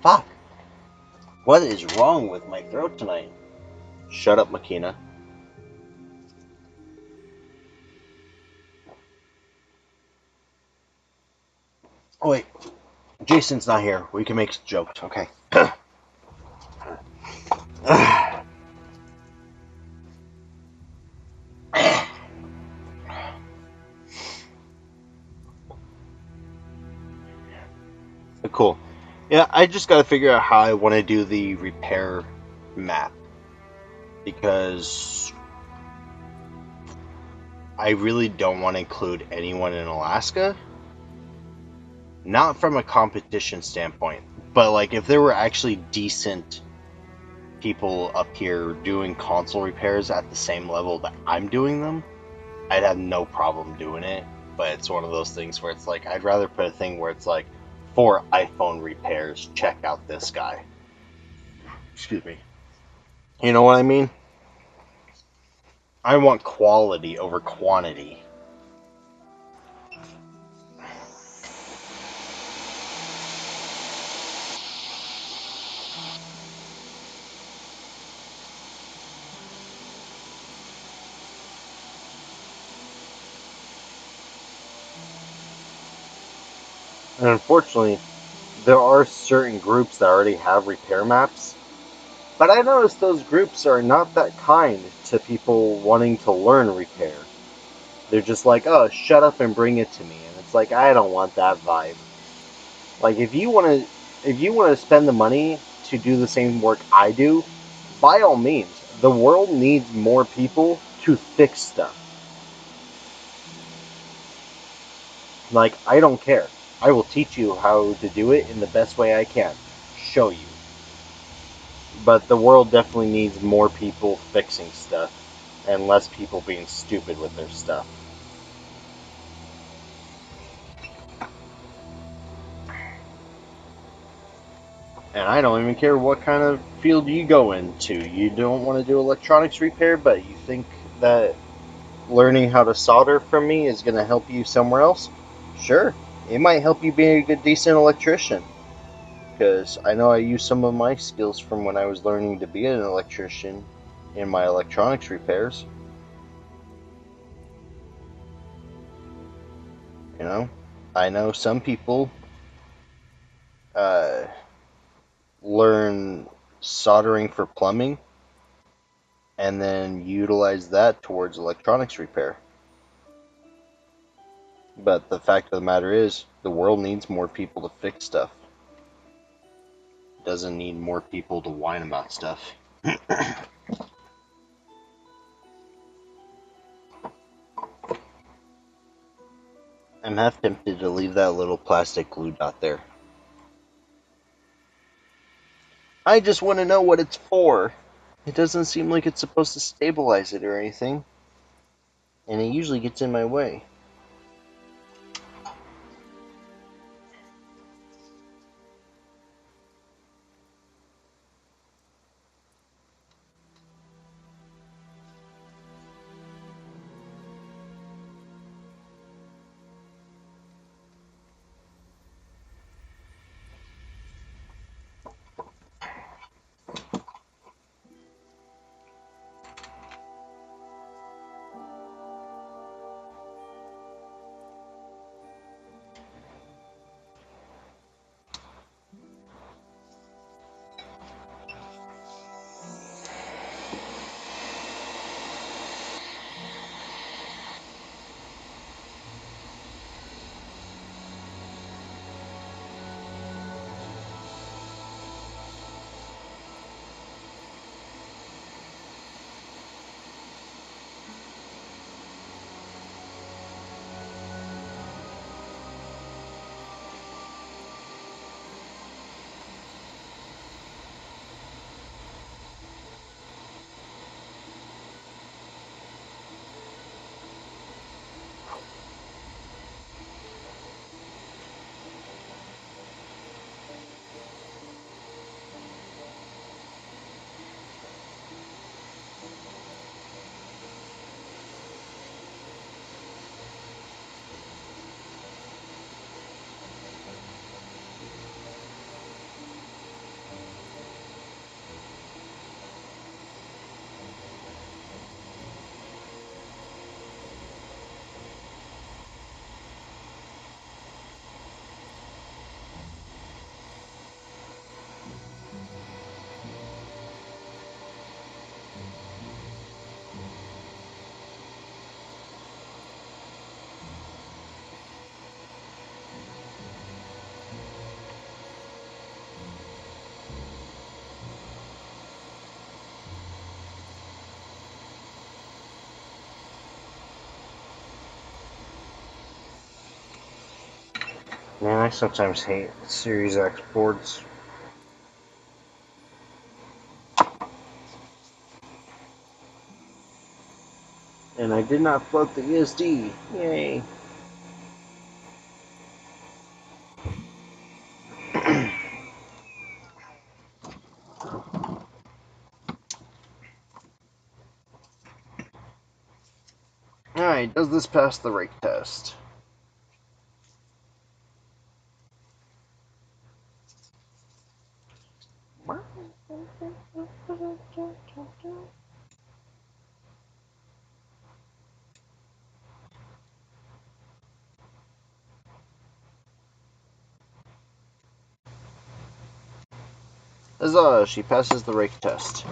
Fuck. What is wrong with my throat tonight? Shut up, Makina. Oh, wait. Jason's not here. We can make jokes, okay? Cool. Yeah, I just gotta figure out how I want to do the repair map. Because I really don't want to include anyone in Alaska. Not from a competition standpoint, but like if there were actually decent people up here doing console repairs at the same level that I'm doing them, I'd have no problem doing it. But it's one of those things where it's like, I'd rather put a thing where it's like, for iPhone repairs, check out this guy. Excuse me. You know what I mean? I want quality over quantity. And unfortunately, there are certain groups that already have repair maps, but I noticed those groups are not that kind to people wanting to learn repair. They're just like, oh, shut up and bring it to me. And it's like, I don't want that vibe. Like, if you want to spend the money to do the same work I do, by all means. The world needs more people to fix stuff. Like, I don't care. I will teach you how to do it in the best way I can. Show you. But the world definitely needs more people fixing stuff and less people being stupid with their stuff. And I don't even care what kind of field you go into. You don't want to do electronics repair, but you think that learning how to solder from me is going to help you somewhere else? Sure. It might help you be a good, decent electrician. Because I know I use some of my skills from when I was learning to be an electrician in my electronics repairs. You know? I know some people uh, learn soldering for plumbing and then utilize that towards electronics repair. But the fact of the matter is, the world needs more people to fix stuff. It doesn't need more people to whine about stuff. I'm half tempted to leave that little plastic glue dot there. I just want to know what it's for. It doesn't seem like it's supposed to stabilize it or anything. And it usually gets in my way. Man, I sometimes hate Series X boards. And I did not float the ESD. Yay. Alright, does this pass the rake test? Huzzah, she passes the rake test.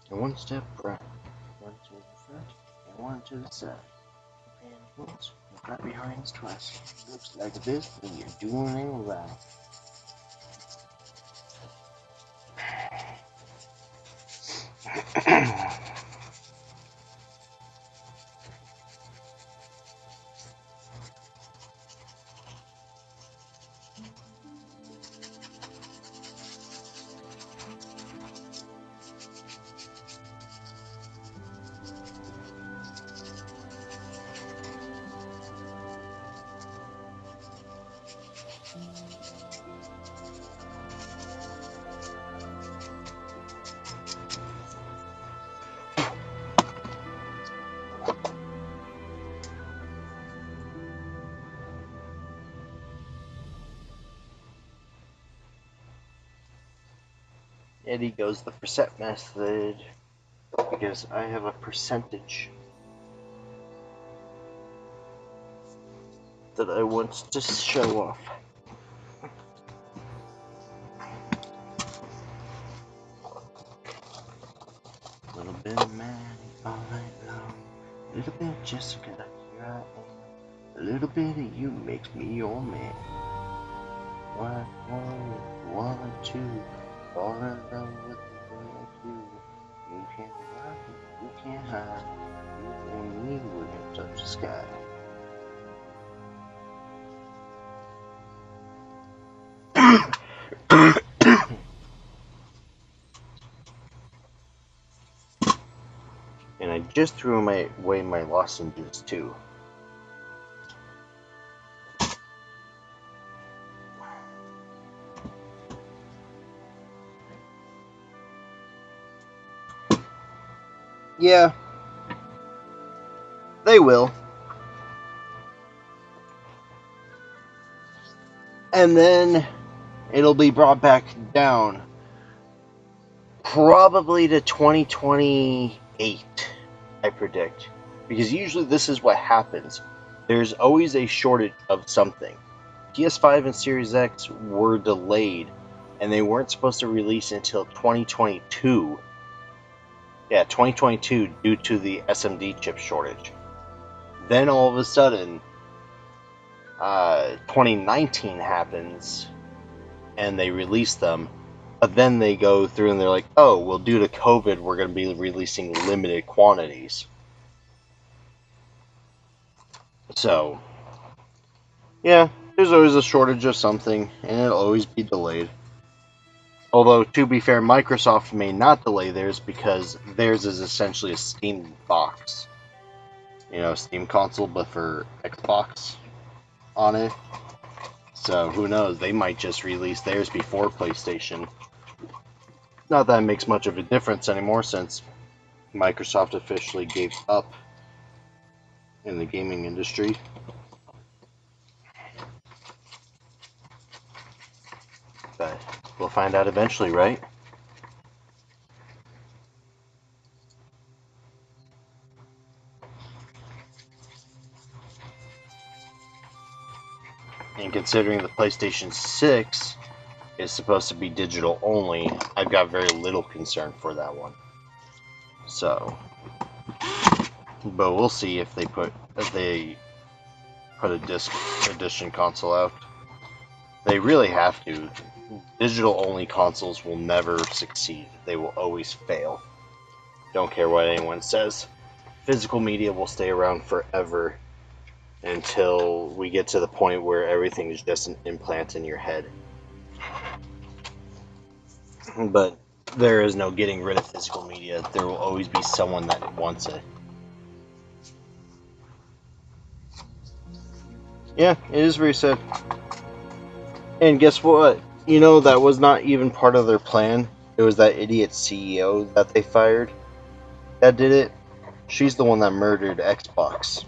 And one step right, one to the front, and one to the side. And once, and right behind us twice. Looks like this, and you're doing it right. Yeti goes the percent method because I have a percentage that I want to show off. A little bit of Maddie all night long, a little bit of Jessica, here I am. A little bit of you makes me your man. 1, 2, fall in love with the way I do. You can't run, you can't hide. You and me, we're gonna touch the sky. And I just threw away my lozenges too. Yeah, they will. And then it'll be brought back down. Probably to 2028, I predict. Because usually this is what happens. There's always a shortage of something. PS5 and Series X were delayed, and they weren't supposed to release until 2022. Yeah, 2022 due to the SMD chip shortage. Then all of a sudden, 2019 happens, and they release them. But then they go through and they're like, oh, well, due to COVID, we're going to be releasing limited quantities. So, yeah, there's always a shortage of something, and it'll always be delayed. Although, to be fair, Microsoft may not delay theirs because theirs is essentially a Steam box. You know, Steam console, but for Xbox on it. So, who knows? They might just release theirs before PlayStation. Not that it makes much of a difference anymore since Microsoft officially gave up in the gaming industry. But we'll find out eventually, right? And considering the PlayStation 6 is supposed to be digital only, I've got very little concern for that one. So, but we'll see if they put a disc edition console out. They They really have to. Digital-only consoles will never succeed. They will always fail. Don't care what anyone says. Physical media will stay around forever until we get to the point where everything is just an implant in your head. But there is no getting rid of physical media. There will always be someone that wants it. Yeah, it is very sad. And guess what? You know, that was not even part of their plan. It was that idiot CEO that they fired that did it. She's the one that murdered Xbox.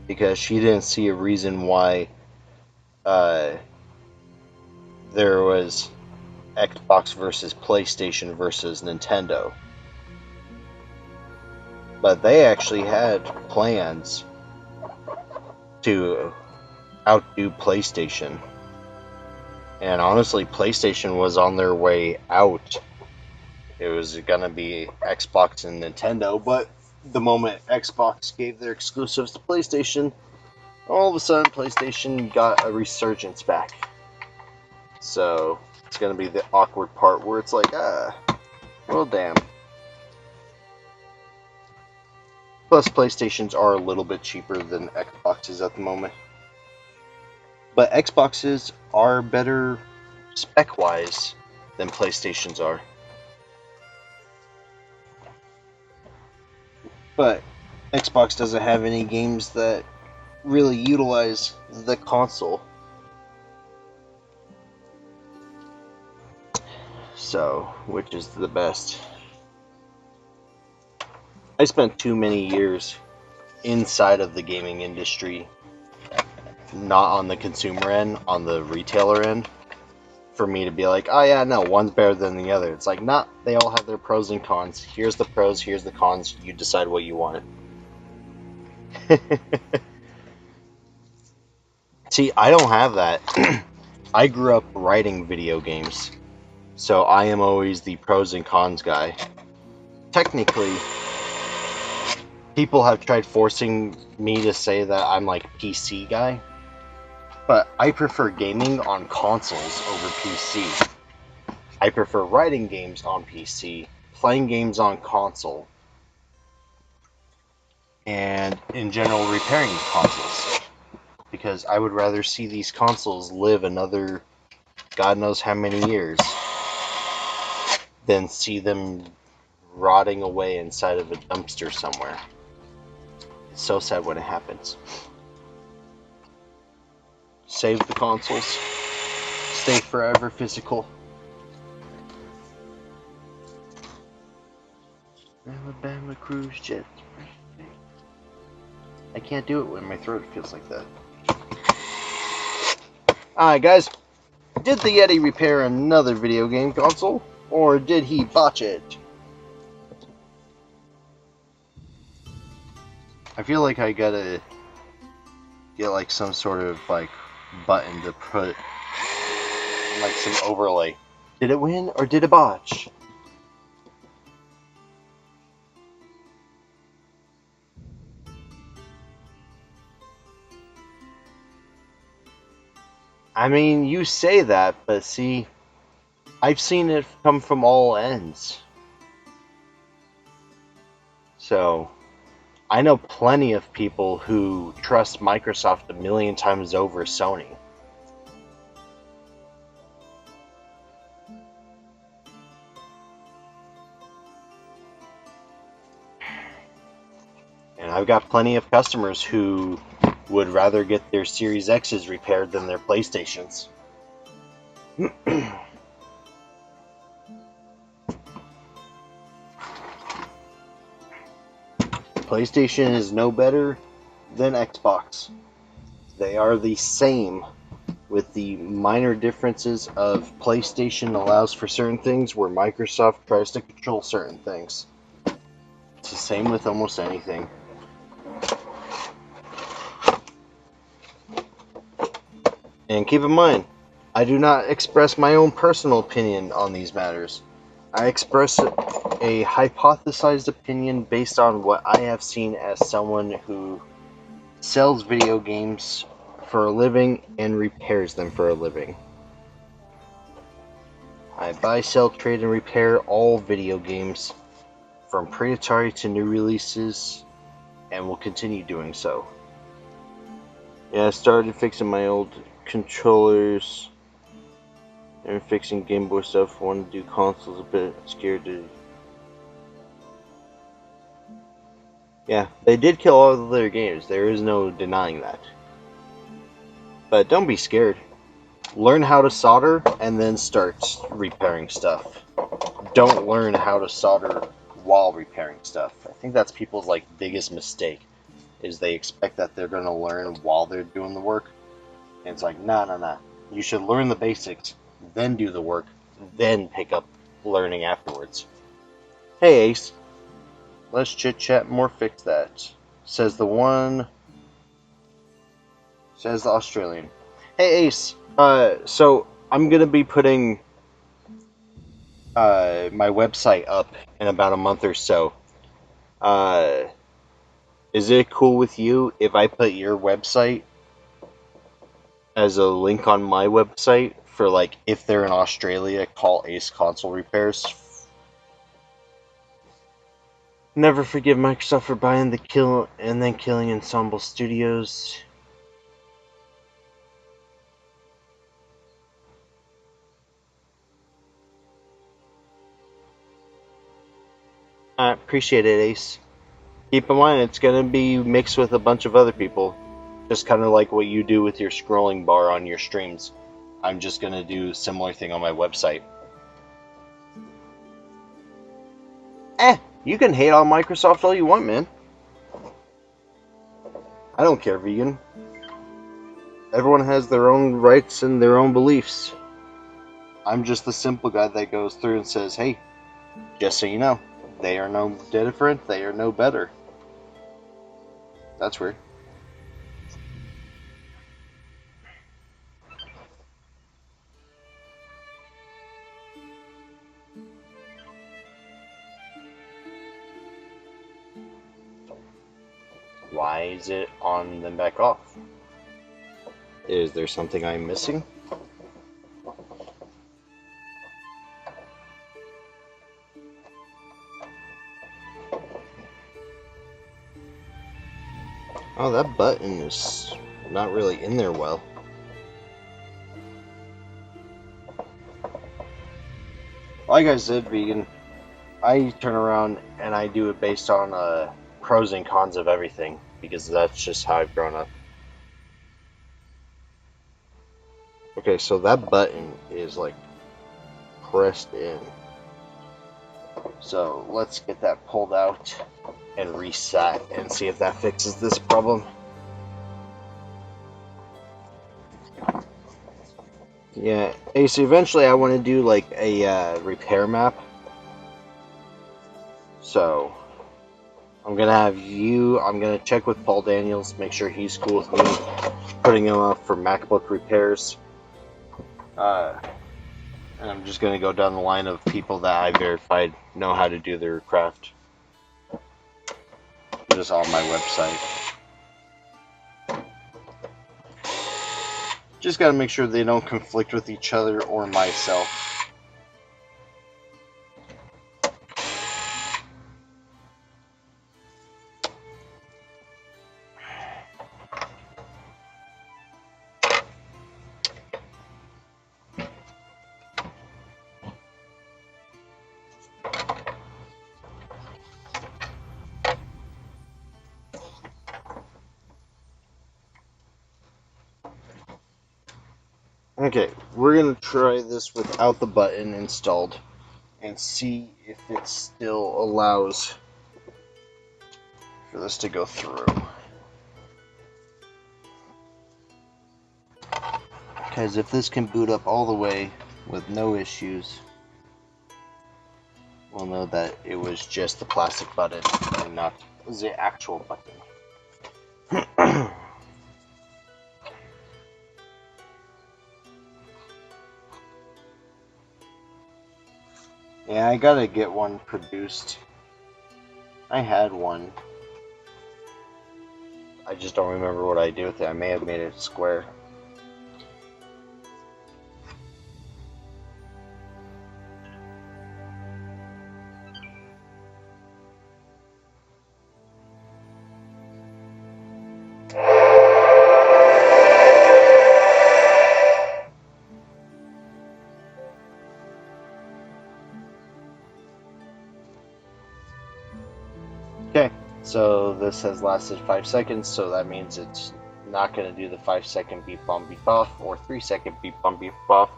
Because she didn't see a reason why there was Xbox versus PlayStation versus Nintendo. But they actually had plans to outdo PlayStation. And honestly, PlayStation was on their way out. It was gonna be Xbox and Nintendo, but the moment Xbox gave their exclusives to PlayStation, all of a sudden PlayStation got a resurgence back. So it's gonna be the awkward part where it's like, well, damn. Plus, PlayStations are a little bit cheaper than Xboxes at the moment. But Xboxes are better spec-wise than PlayStations are. But Xbox doesn't have any games that really utilize the console. So, which is the best? I spent too many years inside of the gaming industry, not on the consumer end, on the retailer end, for me to be like, oh yeah, no, one's better than the other. It's like, nah, they all have their pros and cons. Here's the pros, here's the cons, you decide what you want. See, I don't have that. I grew up writing video games, so I am always the pros and cons guy. Technically, people have tried forcing me to say that I'm like PC guy, but I prefer gaming on consoles over PC. I prefer writing games on PC, playing games on console, and in general repairing consoles. Because I would rather see these consoles live another God knows how many years than see them rotting away inside of a dumpster somewhere. It's so sad when it happens. Save the consoles. Stay forever physical. Alabama cruise jet. I can't do it when my throat feels like that. Alright guys, did the Yeti repair another video game console? Or did he botch it? I feel like I gotta get like some sort of like button to put like some overlay. Did it win or did it botch? I mean, you say that, but see, I've seen it come from all ends. So, I know plenty of people who trust Microsoft a million times over Sony. And I've got plenty of customers who would rather get their Series X's repaired than their PlayStations. PlayStation is no better than Xbox. They are the same, with the minor differences of PlayStation allows for certain things where Microsoft tries to control certain things. It's the same with almost anything. And keep in mind, I do not express my own personal opinion on these matters. I express a hypothesized opinion based on what I have seen as someone who sells video games for a living and repairs them for a living. I buy, sell, trade, and repair all video games, from pre-Atari to new releases, and will continue doing so. Yeah, I started fixing my old controllers and fixing Game Boy stuff. Wanted to do consoles, a bit scared to. Yeah, they did kill all of their games. There is no denying that. But don't be scared. Learn how to solder and then start repairing stuff. Don't learn how to solder while repairing stuff. I think that's people's biggest mistake, is they expect that they're going to learn while they're doing the work. And it's like, nah. You should learn the basics, then do the work, then pick up learning afterwards. Hey Ace, let's chit chat more, fix that. Says the Australian. Hey Ace, so I'm gonna be putting my website up in about a month or so. Is it cool with you if I put your website as a link on my website for if they're in Australia, call Ace Console Repairs? Never forgive Microsoft for buying the kill and then killing Ensemble Studios. I appreciate it, Ace. Keep in mind, it's going to be mixed with a bunch of other people. Just kind of like what you do with your scrolling bar on your streams. I'm just going to do a similar thing on my website. You can hate on Microsoft all you want, man. I don't care, vegan. Everyone has their own rights and their own beliefs. I'm just the simple guy that goes through and says, hey, just so you know, they are no different, they are no better. That's weird. Why is it on then back off? Is there something I'm missing? Oh, that button is not really in there well. Like I said, vegan, I turn around and I do it based on pros and cons of everything, because that's just how I've grown up. Okay, so that button is pressed in. So let's get that pulled out and reset and see if that fixes this problem. Yeah, so eventually I want to do a repair map. So I'm gonna check with Paul Daniels, make sure he's cool with me putting him up for MacBook repairs. And I'm just gonna go down the line of people that I verified know how to do their craft. Just on my website. Just gotta make sure they don't conflict with each other or myself. Okay, we're gonna try this without the button installed and see if it still allows for this to go through. Because if this can boot up all the way with no issues, we'll know that it was just the plastic button and not the actual button. Yeah, I gotta get one produced. I had one. I just don't remember what I did with it. I may have made it square. Okay, so this has lasted 5 seconds, so that means it's not going to do the 5-second beep on beep off or 3-second beep on beep off.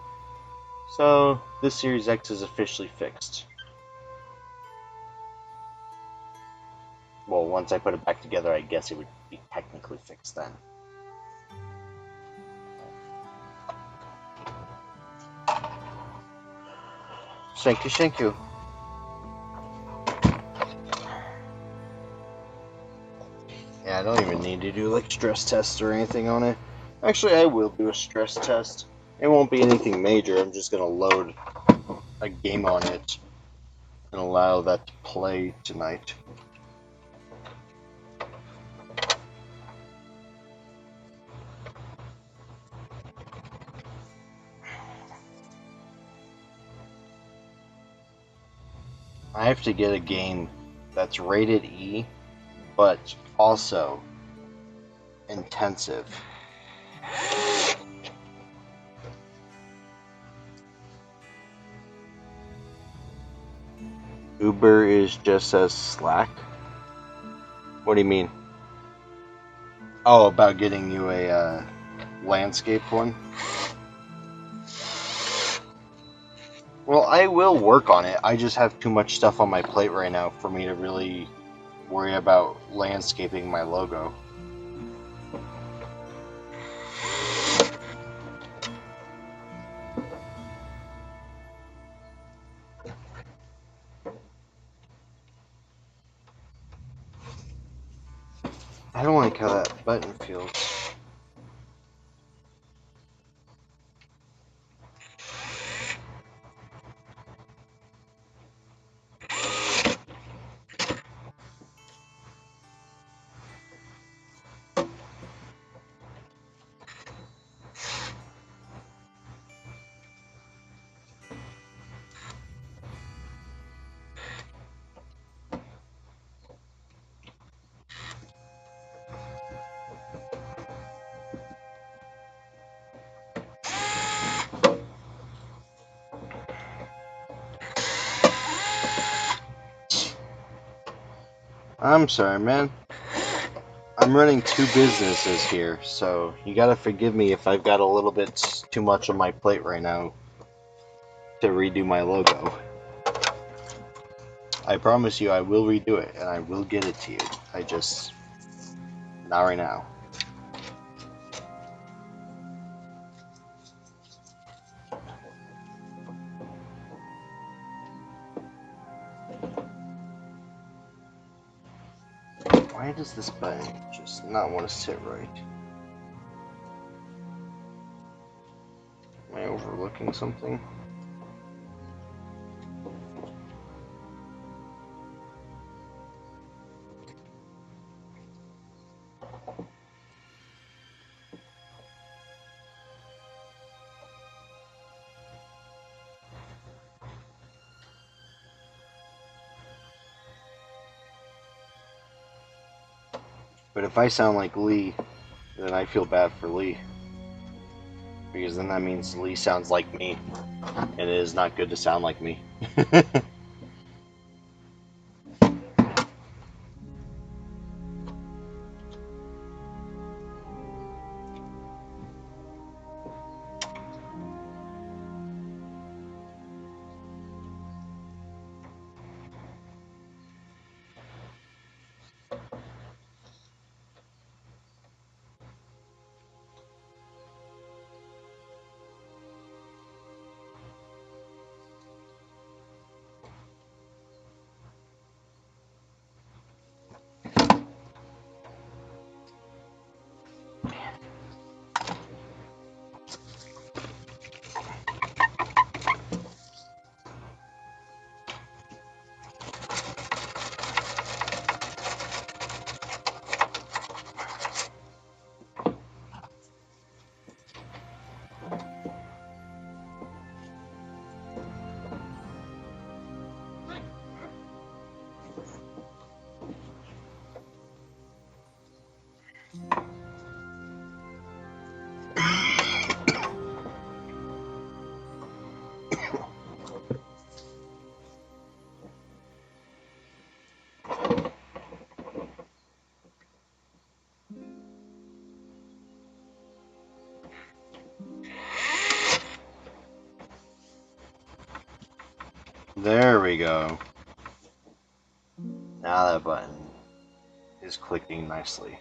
So this Series X is officially fixed. Well, once I put it back together, I guess it would be technically fixed then. Thank you, thank you. Yeah, I don't even need to do like stress tests or anything on it. Actually, I will do a stress test. It won't be anything major. I'm just going to load a game on it and allow that to play tonight. I have to get a game that's rated E, but also intensive. Uber is just as slack? What do you mean? Oh, about getting you a landscape one? Well, I will work on it. I just have too much stuff on my plate right now for me to really worry about landscaping my logo. I don't like how that button feels. I'm sorry, man. I'm running 2 businesses here, so you gotta forgive me if I've got a little bit too much on my plate right now to redo my logo. I promise you I will redo it, and I will get it to you. I just... not right now. Why does this button just not want to sit right? Am I overlooking something? But if I sound like Lee, then I feel bad for Lee. Because then that means Lee sounds like me. And it is not good to sound like me. There we go. Now that button is clicking nicely.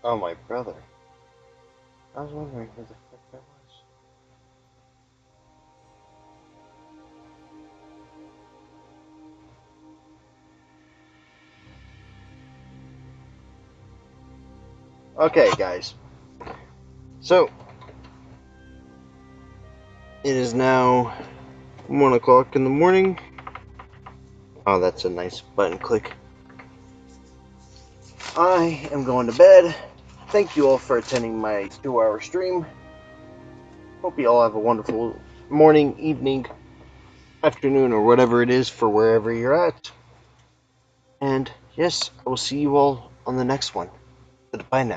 Oh, my brother. I was wondering who the fuck that was. Okay, guys. So, it is now 1 o'clock in the morning. Oh, that's a nice button click. I am going to bed. Thank you all for attending my 2-hour stream. Hope you all have a wonderful morning, evening, afternoon, or whatever it is for wherever you're at. And yes, I will see you all on the next one. Goodbye now.